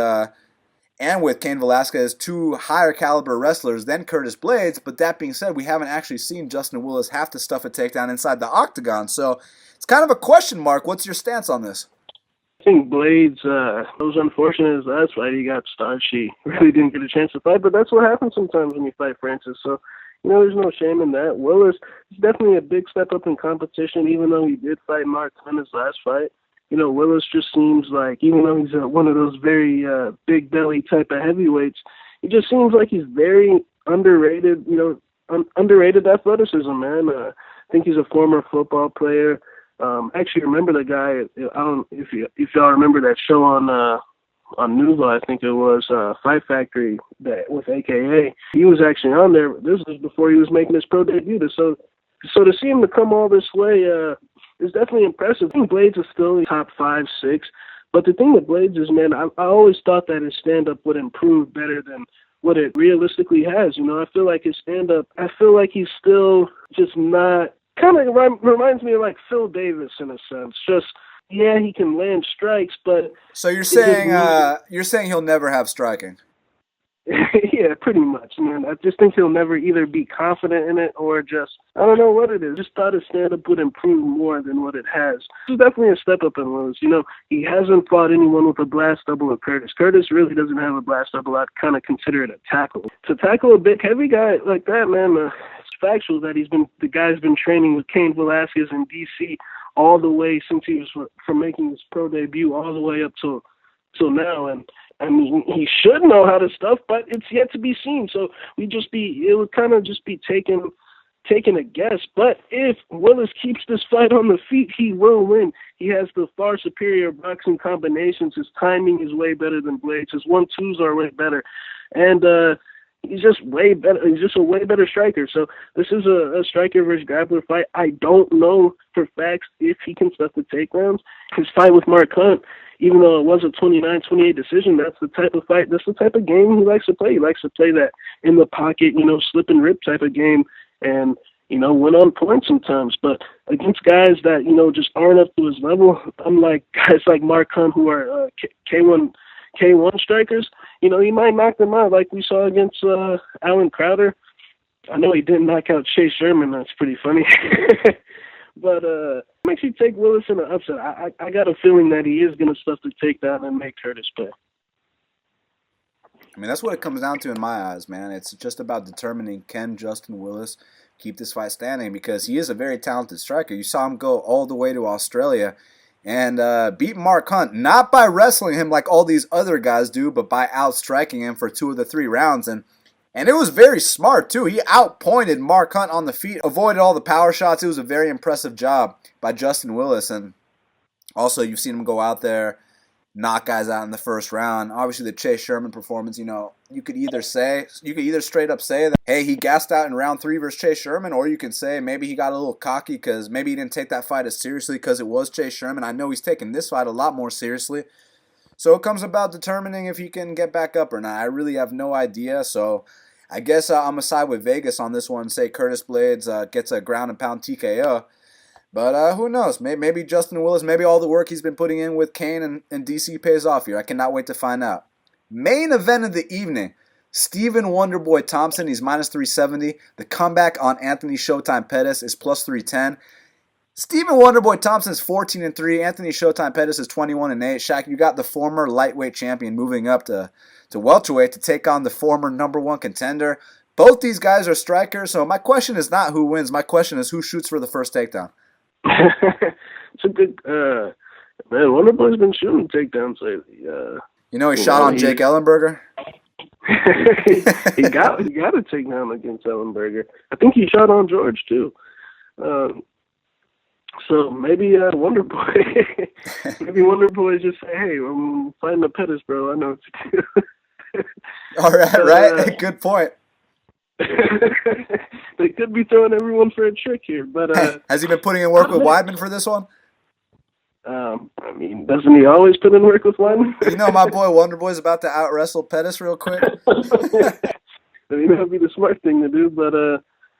with Cain Velasquez, 2 higher caliber wrestlers than Curtis Blaydes. But that being said, we haven't actually seen Justin Willis have to stuff a takedown inside the octagon. So it's kind of a question mark. What's your stance on this? I think Blaydes, it was unfortunate as last fight. He got starched. He really didn't get a chance to fight, but that's what happens sometimes when you fight Francis. So, there's no shame in that. Willis is definitely a big step up in competition, even though he did fight Mark in his last fight. Willis just seems like, even though he's one of those very big belly type of heavyweights, he just seems like he's very underrated, underrated athleticism, man. I think he's a former football player. Actually remember the guy, I don't if y'all remember that show on Nuvo, I think it was Fight Factory that with AKA. He was actually on there. This was before he was making his pro debut. So to see him to come all this way is definitely impressive. I think Blaydes is still top 5, 6. But the thing with Blaydes is, man, I always thought that his stand-up would improve better than what it realistically has. I feel like his stand-up, I feel like he's still just not, kind of reminds me of like Phil Davis in a sense. Just, yeah, he can land strikes, but... So you're saying he'll never have striking? Yeah, pretty much, man. I just think he'll never either be confident in it or just, I don't know what it is. Just thought his stand-up would improve more than what it has. It's definitely a step up in Willis. He hasn't fought anyone with a blast double of Curtis. Curtis really doesn't have a blast double. I'd kind of consider it a tackle. To tackle a big, heavy guy like that, man, it's factual that the guy's been training with Cain Velasquez in D.C. all the way since he was from making his pro debut all the way up till now. And I mean, he should know how to stuff, but it's yet to be seen. So it would kind of just be taking a guess. But if Willis keeps this fight on the feet, he will win. He has the far superior boxing combinations. His timing is way better than Blaydes. His 1-2s are way better. And he's just way better. He's just a way better striker. So this is a striker versus grappler fight. I don't know for facts if he can stuff the takedowns. His fight with Mark Hunt, even though it was a 29-28 decision, that's the type of fight, that's the type of game he likes to play. He likes to play that in the pocket, slip and rip type of game and, win on points sometimes. But against guys that, just aren't up to his level, unlike guys like Mark Hunt who are K1 strikers, he might knock them out like we saw against Alan Crowder. I know he didn't knock out Chase Sherman. That's pretty funny. But makes you take Willis in an upset. I got a feeling that he is going to stuff the takedown and make Curtis pay. I mean, that's what it comes down to in my eyes, man. It's just about determining can Justin Willis keep this fight standing, because he is a very talented striker. You saw him go all the way to Australia and beat Mark Hunt, not by wrestling him like all these other guys do, but by outstriking him for 2 of the 3 rounds. And it was very smart, too. He outpointed Mark Hunt on the feet, avoided all the power shots. It was a very impressive job by Justin Willis. And also, you've seen him go out there, knock guys out in the first round. Obviously, the Chase Sherman performance, you could either straight up say that, hey, he gassed out in round 3 versus Chase Sherman, or you can say maybe he got a little cocky because maybe he didn't take that fight as seriously because it was Chase Sherman. I know he's taking this fight a lot more seriously. So it comes about determining if he can get back up or not. I really have no idea, so I guess I'm going to side with Vegas on this one and say Curtis Blaydes gets a ground and pound TKO. But who knows? Maybe Justin Willis, maybe all the work he's been putting in with Cain and DC pays off here. I cannot wait to find out. Main event of the evening, Stephen Wonderboy Thompson. He's minus 370. The comeback on Anthony Showtime Pettis is plus 310. Stephen Wonderboy Thompson is 14-3. Anthony Showtime Pettis is 21-8. Shaq, you got the former lightweight champion moving up to welterweight to take on the former number 1 contender. Both these guys are strikers, so my question is not who wins. My question is who shoots for the first takedown. It's a good man. Wonderboy's been shooting takedowns lately. He shot on Jake Ellenberger. he got a takedown against Ellenberger. I think he shot on George too. So maybe Wonderboy, just say, hey, I'm fighting the Pettis, bro. I know what to do. All right. Good point. They could be throwing everyone for a trick here, but has he been putting in work with Weidman for this one? I mean, doesn't he always put in work with Weidman? My boy Wonderboy's about to out wrestle Pettis real quick. That would be the smart thing to do, but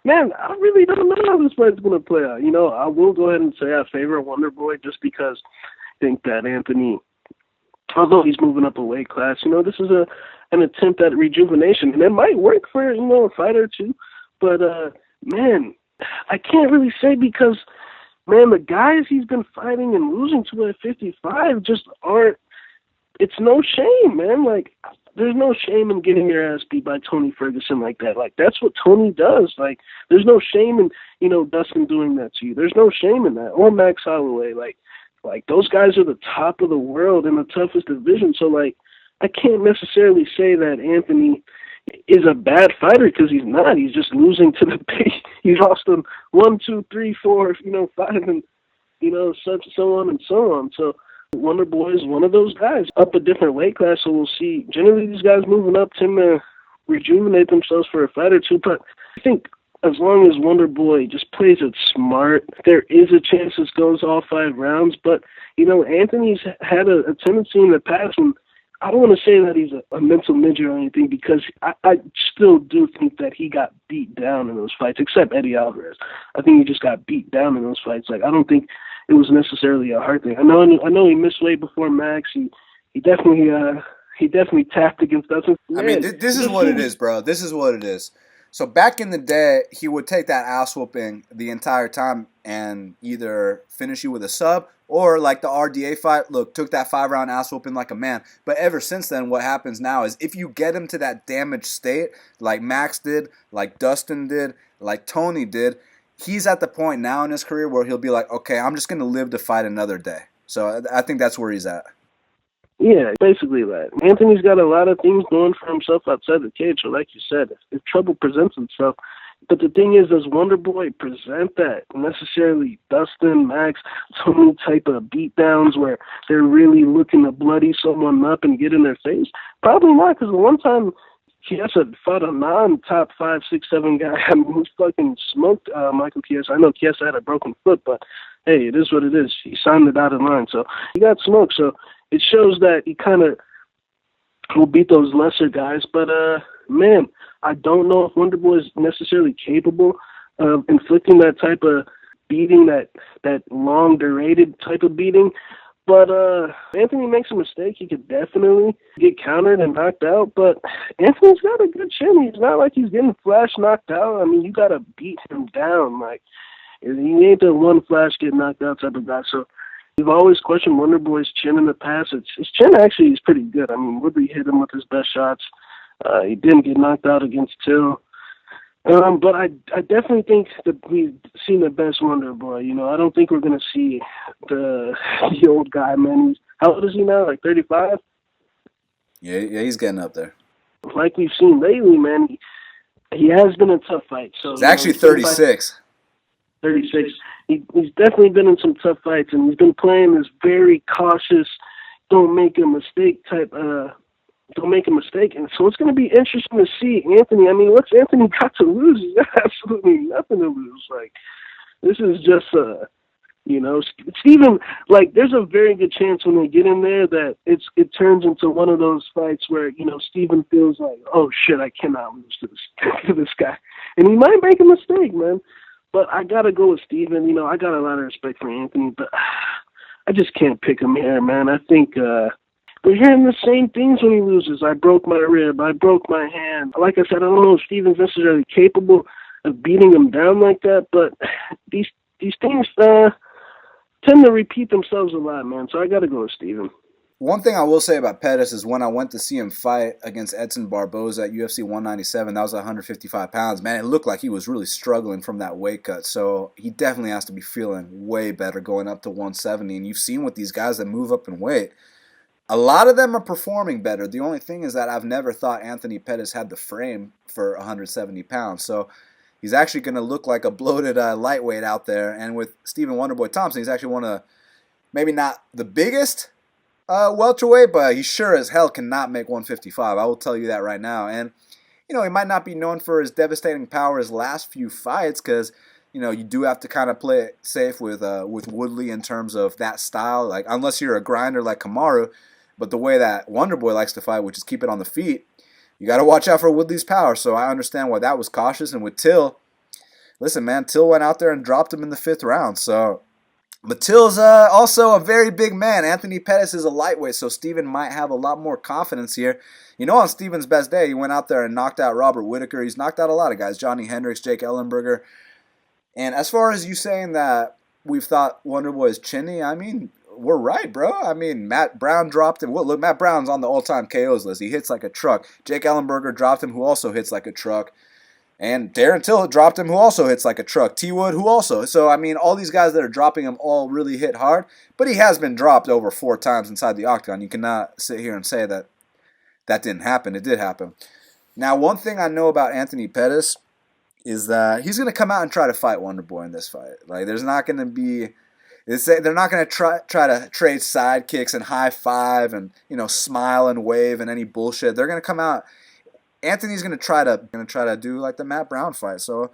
man, I really don't know how this fight's going to play out. I will go ahead and say I favor Wonderboy just because I think that Anthony, although he's moving up a weight class, this is an attempt at rejuvenation, and it might work for a fight or two. But man, I can't really say because, man, the guys he's been fighting and losing to at 55 just aren't. It's no shame, man. Like, there's no shame in getting your ass beat by Tony Ferguson like that. Like, that's what Tony does. Like, there's no shame in Dustin doing that to you. There's no shame in that. Or Max Holloway. Like those guys are the top of the world in the toughest division. So like, I can't necessarily say that Anthony is a bad fighter because he's not. He's just losing to the big. He's lost them 1, 2, 3, 4, 5, and so on and so on. So Wonderboy is one of those guys up a different weight class. So we'll see. Generally, these guys moving up tend to rejuvenate themselves for a fight or two. But I think as long as Wonderboy just plays it smart, there is a chance this goes all 5 rounds. But Anthony's had a tendency in the past when. I don't want to say that he's a mental midget or anything because I still do think that he got beat down in those fights, except Eddie Alvarez. I think he just got beat down in those fights. Like, I don't think it was necessarily a hard thing. I know he missed weight before Max. He definitely he definitely tapped against Dustin. Man, I mean, this is what it is, bro. This is what it is. So back in the day, he would take that ass whooping the entire time and either finish you with a sub or like the RDA fight, look, took that 5-round ass whooping like a man. But ever since then, what happens now is if you get him to that damaged state, like Max did, like Dustin did, like Tony did, he's at the point now in his career where he'll be like, okay, I'm just going to live to fight another day. So I think that's where he's at. Yeah, basically that. Anthony's got a lot of things going for himself outside the cage, so like you said, if trouble presents itself. But the thing is, does Wonderboy present that? Necessarily Dustin, Max, Tony type of beatdowns where they're really looking to bloody someone up and get in their face? Probably not, because the one time Chiesa fought a non-top 5, 6, 7 guy, I mean, he fucking smoked Michael Chiesa. I know Chiesa had a broken foot, but hey, it is what it is. He signed the dotted line, so he got smoked. So it shows that he kind of will beat those lesser guys. But, man, I don't know if Wonderboy is necessarily capable of inflicting that type of beating, that long-durated type of beating. But Anthony makes a mistake. He could definitely get countered and knocked out. But Anthony's got a good chin. He's not like he's getting flash knocked out. I mean, you got to beat him down. Like, he ain't the one flash get knocked out type of guy. So we've always questioned Wonderboy's chin in the past. His chin actually is pretty good. I mean, Woodley hit him with his best shots. He didn't get knocked out against Till. But I definitely think that we've seen the best Wonderboy. You know, I don't think we're going to see the old guy, man. How old is he now? Like 35? Yeah, he's getting up there. Like we've seen lately, man, he has been in tough fights. So he's actually 36. 36. He's definitely been in some tough fights, and he's been playing this very cautious, don't make a mistake type. Don't make a mistake, and so it's going to be interesting to see Anthony. I mean, what's Anthony got to lose? He's got absolutely nothing to lose. Like, this is just you know, Steven. Like, there's a very good chance when they get in there that it turns into one of those fights where, you know, Steven feels like, oh shit, I cannot lose to this guy, and he might make a mistake, man. But I gotta go with Steven. You know, I got a lot of respect for Anthony, but I just can't pick him here, man. I think we're hearing the same things when he loses. I broke my rib. I broke my hand. Like I said, I don't know if Steven's necessarily capable of beating him down like that, but these things tend to repeat themselves a lot, man. So I got to go with Steven. One thing I will say about Pettis is when I went to see him fight against Edson Barboza at UFC 197, that was 155 pounds, man, it looked like he was really struggling from that weight cut. So he definitely has to be feeling way better going up to 170. And you've seen with these guys that move up in weight, a lot of them are performing better. The only thing is that I've never thought Anthony Pettis had the frame for 170 pounds. So he's actually going to look like a bloated lightweight out there. And with Stephen Wonderboy Thompson, he's actually one of, maybe not the biggest welterweight, but he sure as hell cannot make 155. I will tell you that right now. And, you know, he might not be known for his devastating power his last few fights because, you know, you do have to kind of play it safe with Woodley in terms of that style. Like, unless you're a grinder like Kamaru, but the way that Wonderboy likes to fight, which is keep it on the feet, you got to watch out for Woodley's power. So I understand why that was cautious. And with Till, listen, man, Till went out there and dropped him in the 5th round. So, but Till's also a very big man. Anthony Pettis is a lightweight, so Steven might have a lot more confidence here. You know, on Steven's best day, he went out there and knocked out Robert Whittaker. He's knocked out a lot of guys, Johnny Hendricks, Jake Ellenberger. And as far as you saying that we've thought Wonderboy is chinny, I mean, we're right, bro. I mean, Matt Brown dropped him. Well, look, Matt Brown's on the all-time KOs list. He hits like a truck. Jake Ellenberger dropped him, who also hits like a truck. And Darren Till dropped him, who also hits like a truck. T. Wood, who also. So, I mean, all these guys that are dropping him all really hit hard. But he has been dropped over 4 times inside the octagon. You cannot sit here and say that that didn't happen. It did happen. Now, one thing I know about Anthony Pettis is that he's going to come out and try to fight Wonderboy in this fight. Like, there's not going to be... They're not going to try to trade sidekicks and high five and, you know, smile and wave and any bullshit. They're going to come out. Anthony's going to try to do like the Matt Brown fight. So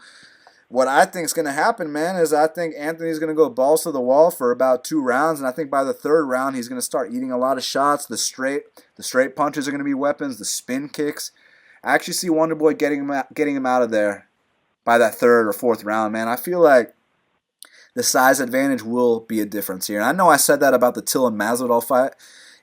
what I think is going to happen, man, is I think Anthony's going to go balls to the wall for about 2 rounds, and I think by the 3rd round he's going to start eating a lot of shots. The straight punches are going to be weapons. The spin kicks. I actually see Wonderboy getting him out of there by that 3rd or 4th round, man. I feel like the size advantage will be a difference here. And I know I said that about the Till and Masvidal fight,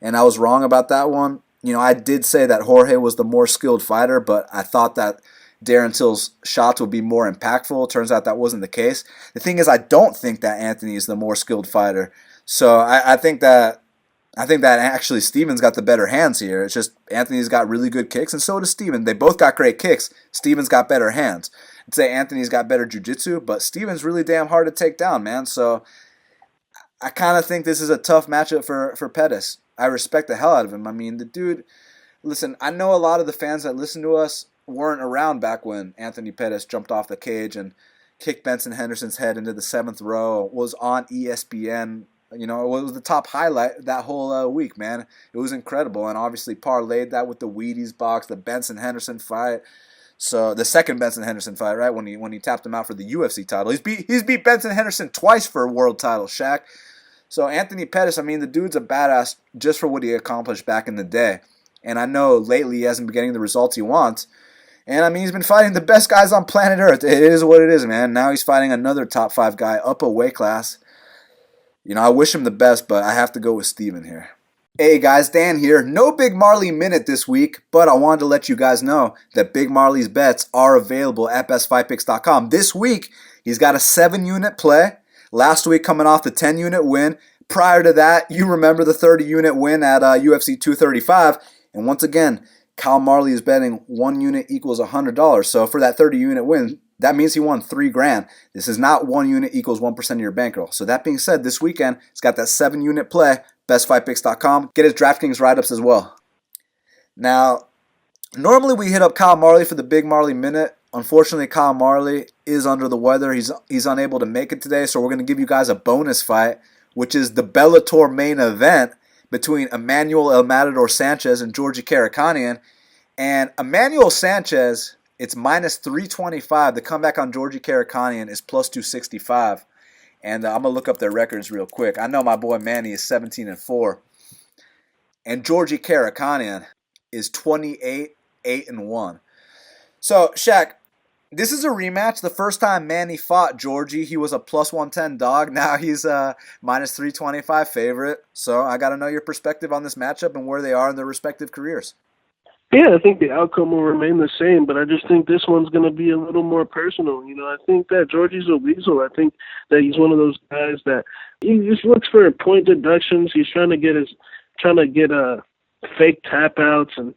and I was wrong about that one. I did say that Jorge was the more skilled fighter, but I thought that Darren Till's shots would be more impactful. Turns out that wasn't the case. The thing is, I don't think that Anthony is the more skilled fighter. So I think that actually Steven's got the better hands here. It's just Anthony's got really good kicks, and so does Steven. They both got great kicks. Steven's got better hands. I'd say Anthony's got better jiu-jitsu, but Steven's really damn hard to take down, man. So I kind of think this is a tough matchup for Pettis. I respect the hell out of him. I mean, the dude, listen, I know a lot of the fans that listen to us weren't around back when Anthony Pettis jumped off the cage and kicked Benson Henderson's head into the 7th row, was on ESPN. It was the top highlight that whole week, man. It was incredible, and obviously parlayed that with the Wheaties box, the Benson Henderson fight. So the second Benson Henderson fight, right, when he tapped him out for the UFC title. He's beat Benson Henderson twice for a world title, Shaq. So Anthony Pettis, I mean, the dude's a badass just for what he accomplished back in the day. And I know lately he hasn't been getting the results he wants. And, I mean, he's been fighting the best guys on planet Earth. It is what it is, man. Now he's fighting another top 5 guy up a weight class. I wish him the best, but I have to go with Steven here. Hey, guys, Dan here. No Big Marley Minute this week, but I wanted to let you guys know that Big Marley's bets are available at bestfightpicks.com. This week, he's got a 7-unit play. Last week, coming off the 10-unit win. Prior to that, you remember the 30-unit win at UFC 235. And once again, Kyle Marley is betting 1 unit equals $100. So for that 30-unit win, that means he won $3,000. This is not 1 unit equals 1% of your bankroll. So that being said, this weekend, he's got that 7-unit play, bestfightpicks.com. Get his DraftKings write-ups as well. Now, normally we hit up Kyle Marley for the Big Marley Minute. Unfortunately, Kyle Marley is under the weather. He's unable to make it today, so we're going to give you guys a bonus fight, which is the Bellator main event between Emmanuel El Matador Sanchez and Georgie Karakhanyan. And Emmanuel Sanchez, it's minus 325. The comeback on Georgie Karakhanyan is plus 265. And I'm going to look up their records real quick. I know my boy Manny is 17-4. And Georgie Karakhanyan is 28-8-1. So, Shaq, this is a rematch. The first time Manny fought Georgie, he was a plus 110 dog. Now he's a minus 325 favorite. So I got to know your perspective on this matchup and where they are in their respective careers. Yeah, I think the outcome will remain the same, but I just think this one's going to be a little more personal. I think that Georgie's a weasel. I think that he's one of those guys that he just looks for point deductions. He's trying to get fake tap outs, and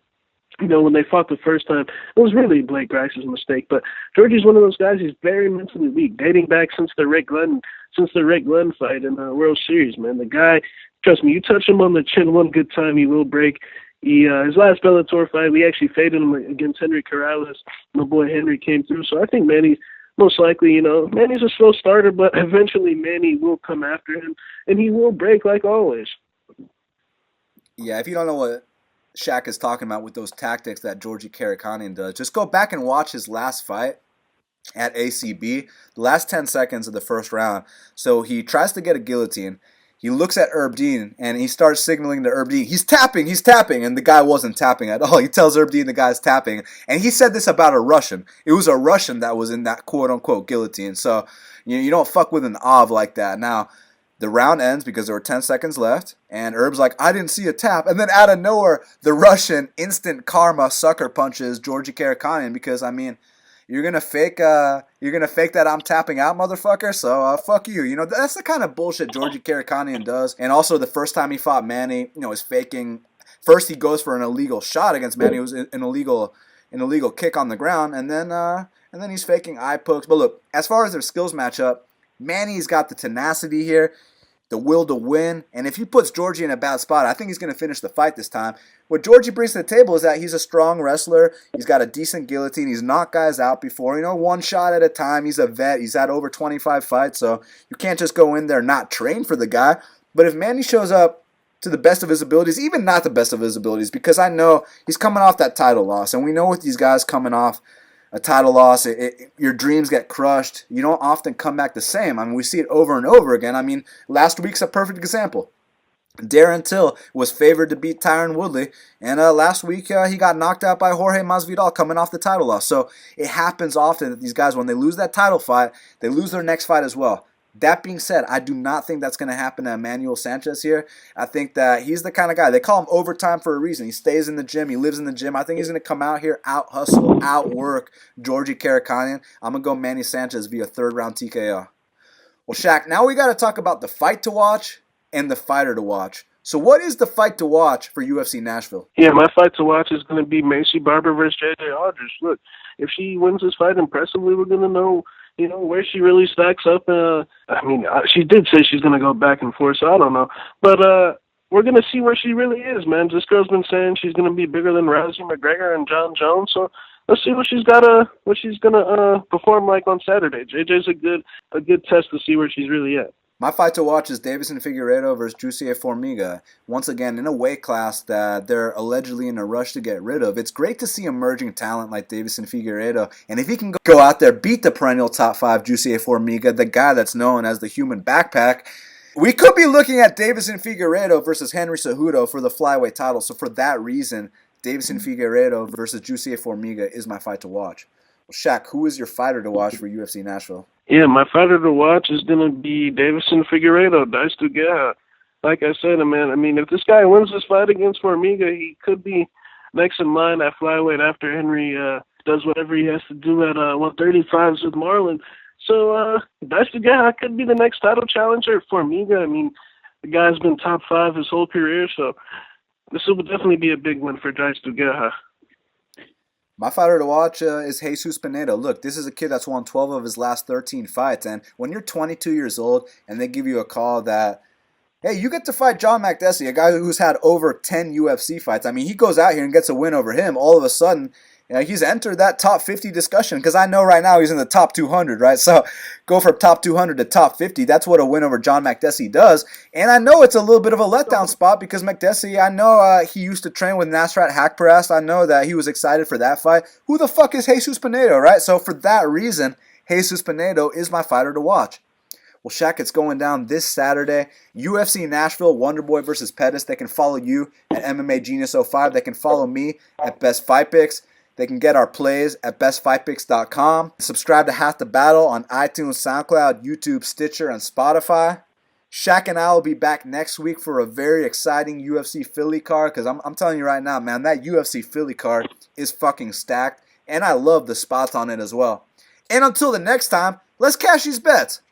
when they fought the first time, it was really Blake Grice's mistake. But Georgie's one of those guys. He's very mentally weak, dating back since the Rick Glenn fight in the World Series. Man, the guy, trust me, you touch him on the chin one good time, he will break. His last Bellator fight, we actually faded him against Henry Corrales. My boy Henry came through. So I think Manny, most likely, Manny's a slow starter, but eventually Manny will come after him, and he will break like always. Yeah, if you don't know what Shaq is talking about with those tactics that Georgie Karakhanyan does, just go back and watch his last fight at ACB, the last 10 seconds of the first round. So he tries to get a guillotine. He looks at Herb Dean, and he starts signaling to Herb Dean, he's tapping, and the guy wasn't tapping at all. He tells Herb Dean the guy's tapping, and he said this about a Russian. It was a Russian that was in that quote-unquote guillotine, so you don't fuck with an Av like that. Now, the round ends because there were 10 seconds left, and Herb's like, I didn't see a tap, and then out of nowhere, the Russian instant karma sucker punches Georgie Karakhanyan because, I mean, you're gonna fake that I'm tapping out, motherfucker. So fuck you. That's the kind of bullshit Georgie Karakhanyan does. And also, the first time he fought Manny, is faking. First, he goes for an illegal shot against Manny. It was an illegal kick on the ground, and then he's faking eye pokes. But look, as far as their skills matchup, Manny's got the tenacity here, the will to win, and if he puts Georgie in a bad spot, I think he's going to finish the fight this time. What Georgie brings to the table is that he's a strong wrestler. He's got a decent guillotine. He's knocked guys out before, one shot at a time. He's a vet. He's had over 25 fights, so you can't just go in there not trained for the guy. But if Manny shows up to the best of his abilities, even not the best of his abilities, because I know he's coming off that title loss, and we know with these guys coming off a title loss, your dreams get crushed. You don't often come back the same. I mean, we see it over and over again. I mean, last week's a perfect example. Darren Till was favored to beat Tyron Woodley, and last week he got knocked out by Jorge Masvidal coming off the title loss. So it happens often that these guys, when they lose that title fight, they lose their next fight as well. That being said, I do not think that's going to happen to Emmanuel Sanchez here. I think that he's the kind of guy, they call him overtime for a reason. He stays in the gym. He lives in the gym. I think he's going to come out here, out-hustle, out-work Georgie Karakanian. I'm going to go Manny Sanchez via third-round TKO. Well, Shaq, now we got to talk about the fight to watch and the fighter to watch. So what is the fight to watch for UFC Nashville? Yeah, my fight to watch is going to be Maycee Barber versus JJ Aldrich. Look, if she wins this fight impressively, we're going to know, where she really stacks up. She did say she's going to go back and forth, so I don't know. But we're going to see where she really is, man. This girl's been saying she's going to be bigger than Rousey McGregor and John Jones, so let's see what she's gonna perform like on Saturday. JJ's a good test to see where she's really at. My fight to watch is Deiveson Figueiredo versus Jussier Formiga. Once again, in a weight class that they're allegedly in a rush to get rid of. It's great to see emerging talent like Deiveson Figueiredo. And if he can go out there, beat the perennial top 5 Jussier Formiga, the guy that's known as the human backpack, we could be looking at Deiveson Figueiredo versus Henry Cejudo for the flyweight title. So for that reason, Deiveson Figueiredo versus Jussier Formiga is my fight to watch. Well, Shaq, who is your fighter to watch for UFC Nashville? Yeah, my fighter to watch is going to be Deiveson Figueiredo, Dice to Guerra. Like I said, man, if this guy wins this fight against Formiga, he could be next in line at flyweight after Henry does whatever he has to do at 135s with Marlon. So Dice to Guerra could be the next title challenger. Formiga, the guy's been top 5 his whole career, so this will definitely be a big one for Dice to Guerra. My fighter to watch is Jesus Pinedo. Look, this is a kid that's won 12 of his last 13 fights. And when you're 22 years old and they give you a call that, hey, you get to fight John Makdessi, a guy who's had over 10 UFC fights. He goes out here and gets a win over him. All of a sudden, he's entered that top 50 discussion because I know right now he's in the top 200, right? So go from top 200 to top 50. That's what a win over John Makdessi does. And I know it's a little bit of a letdown spot because Makdessi, I know he used to train with Nasrat Haqparast. I know that he was excited for that fight. Who the fuck is Jesus Pinedo, right? So for that reason, Jesus Pinedo is my fighter to watch. Well, Shaq, it's going down this Saturday. UFC Nashville, Wonderboy versus Pettis. They can follow you at MMA Genius 05. They can follow me at Best Fight Picks. They can get our plays at bestfightpicks.com. Subscribe to Half the Battle on iTunes, SoundCloud, YouTube, Stitcher, and Spotify. Shaq and I will be back next week for a very exciting UFC Philly card because I'm telling you right now, man, that UFC Philly card is fucking stacked, and I love the spots on it as well. And until the next time, let's cash these bets.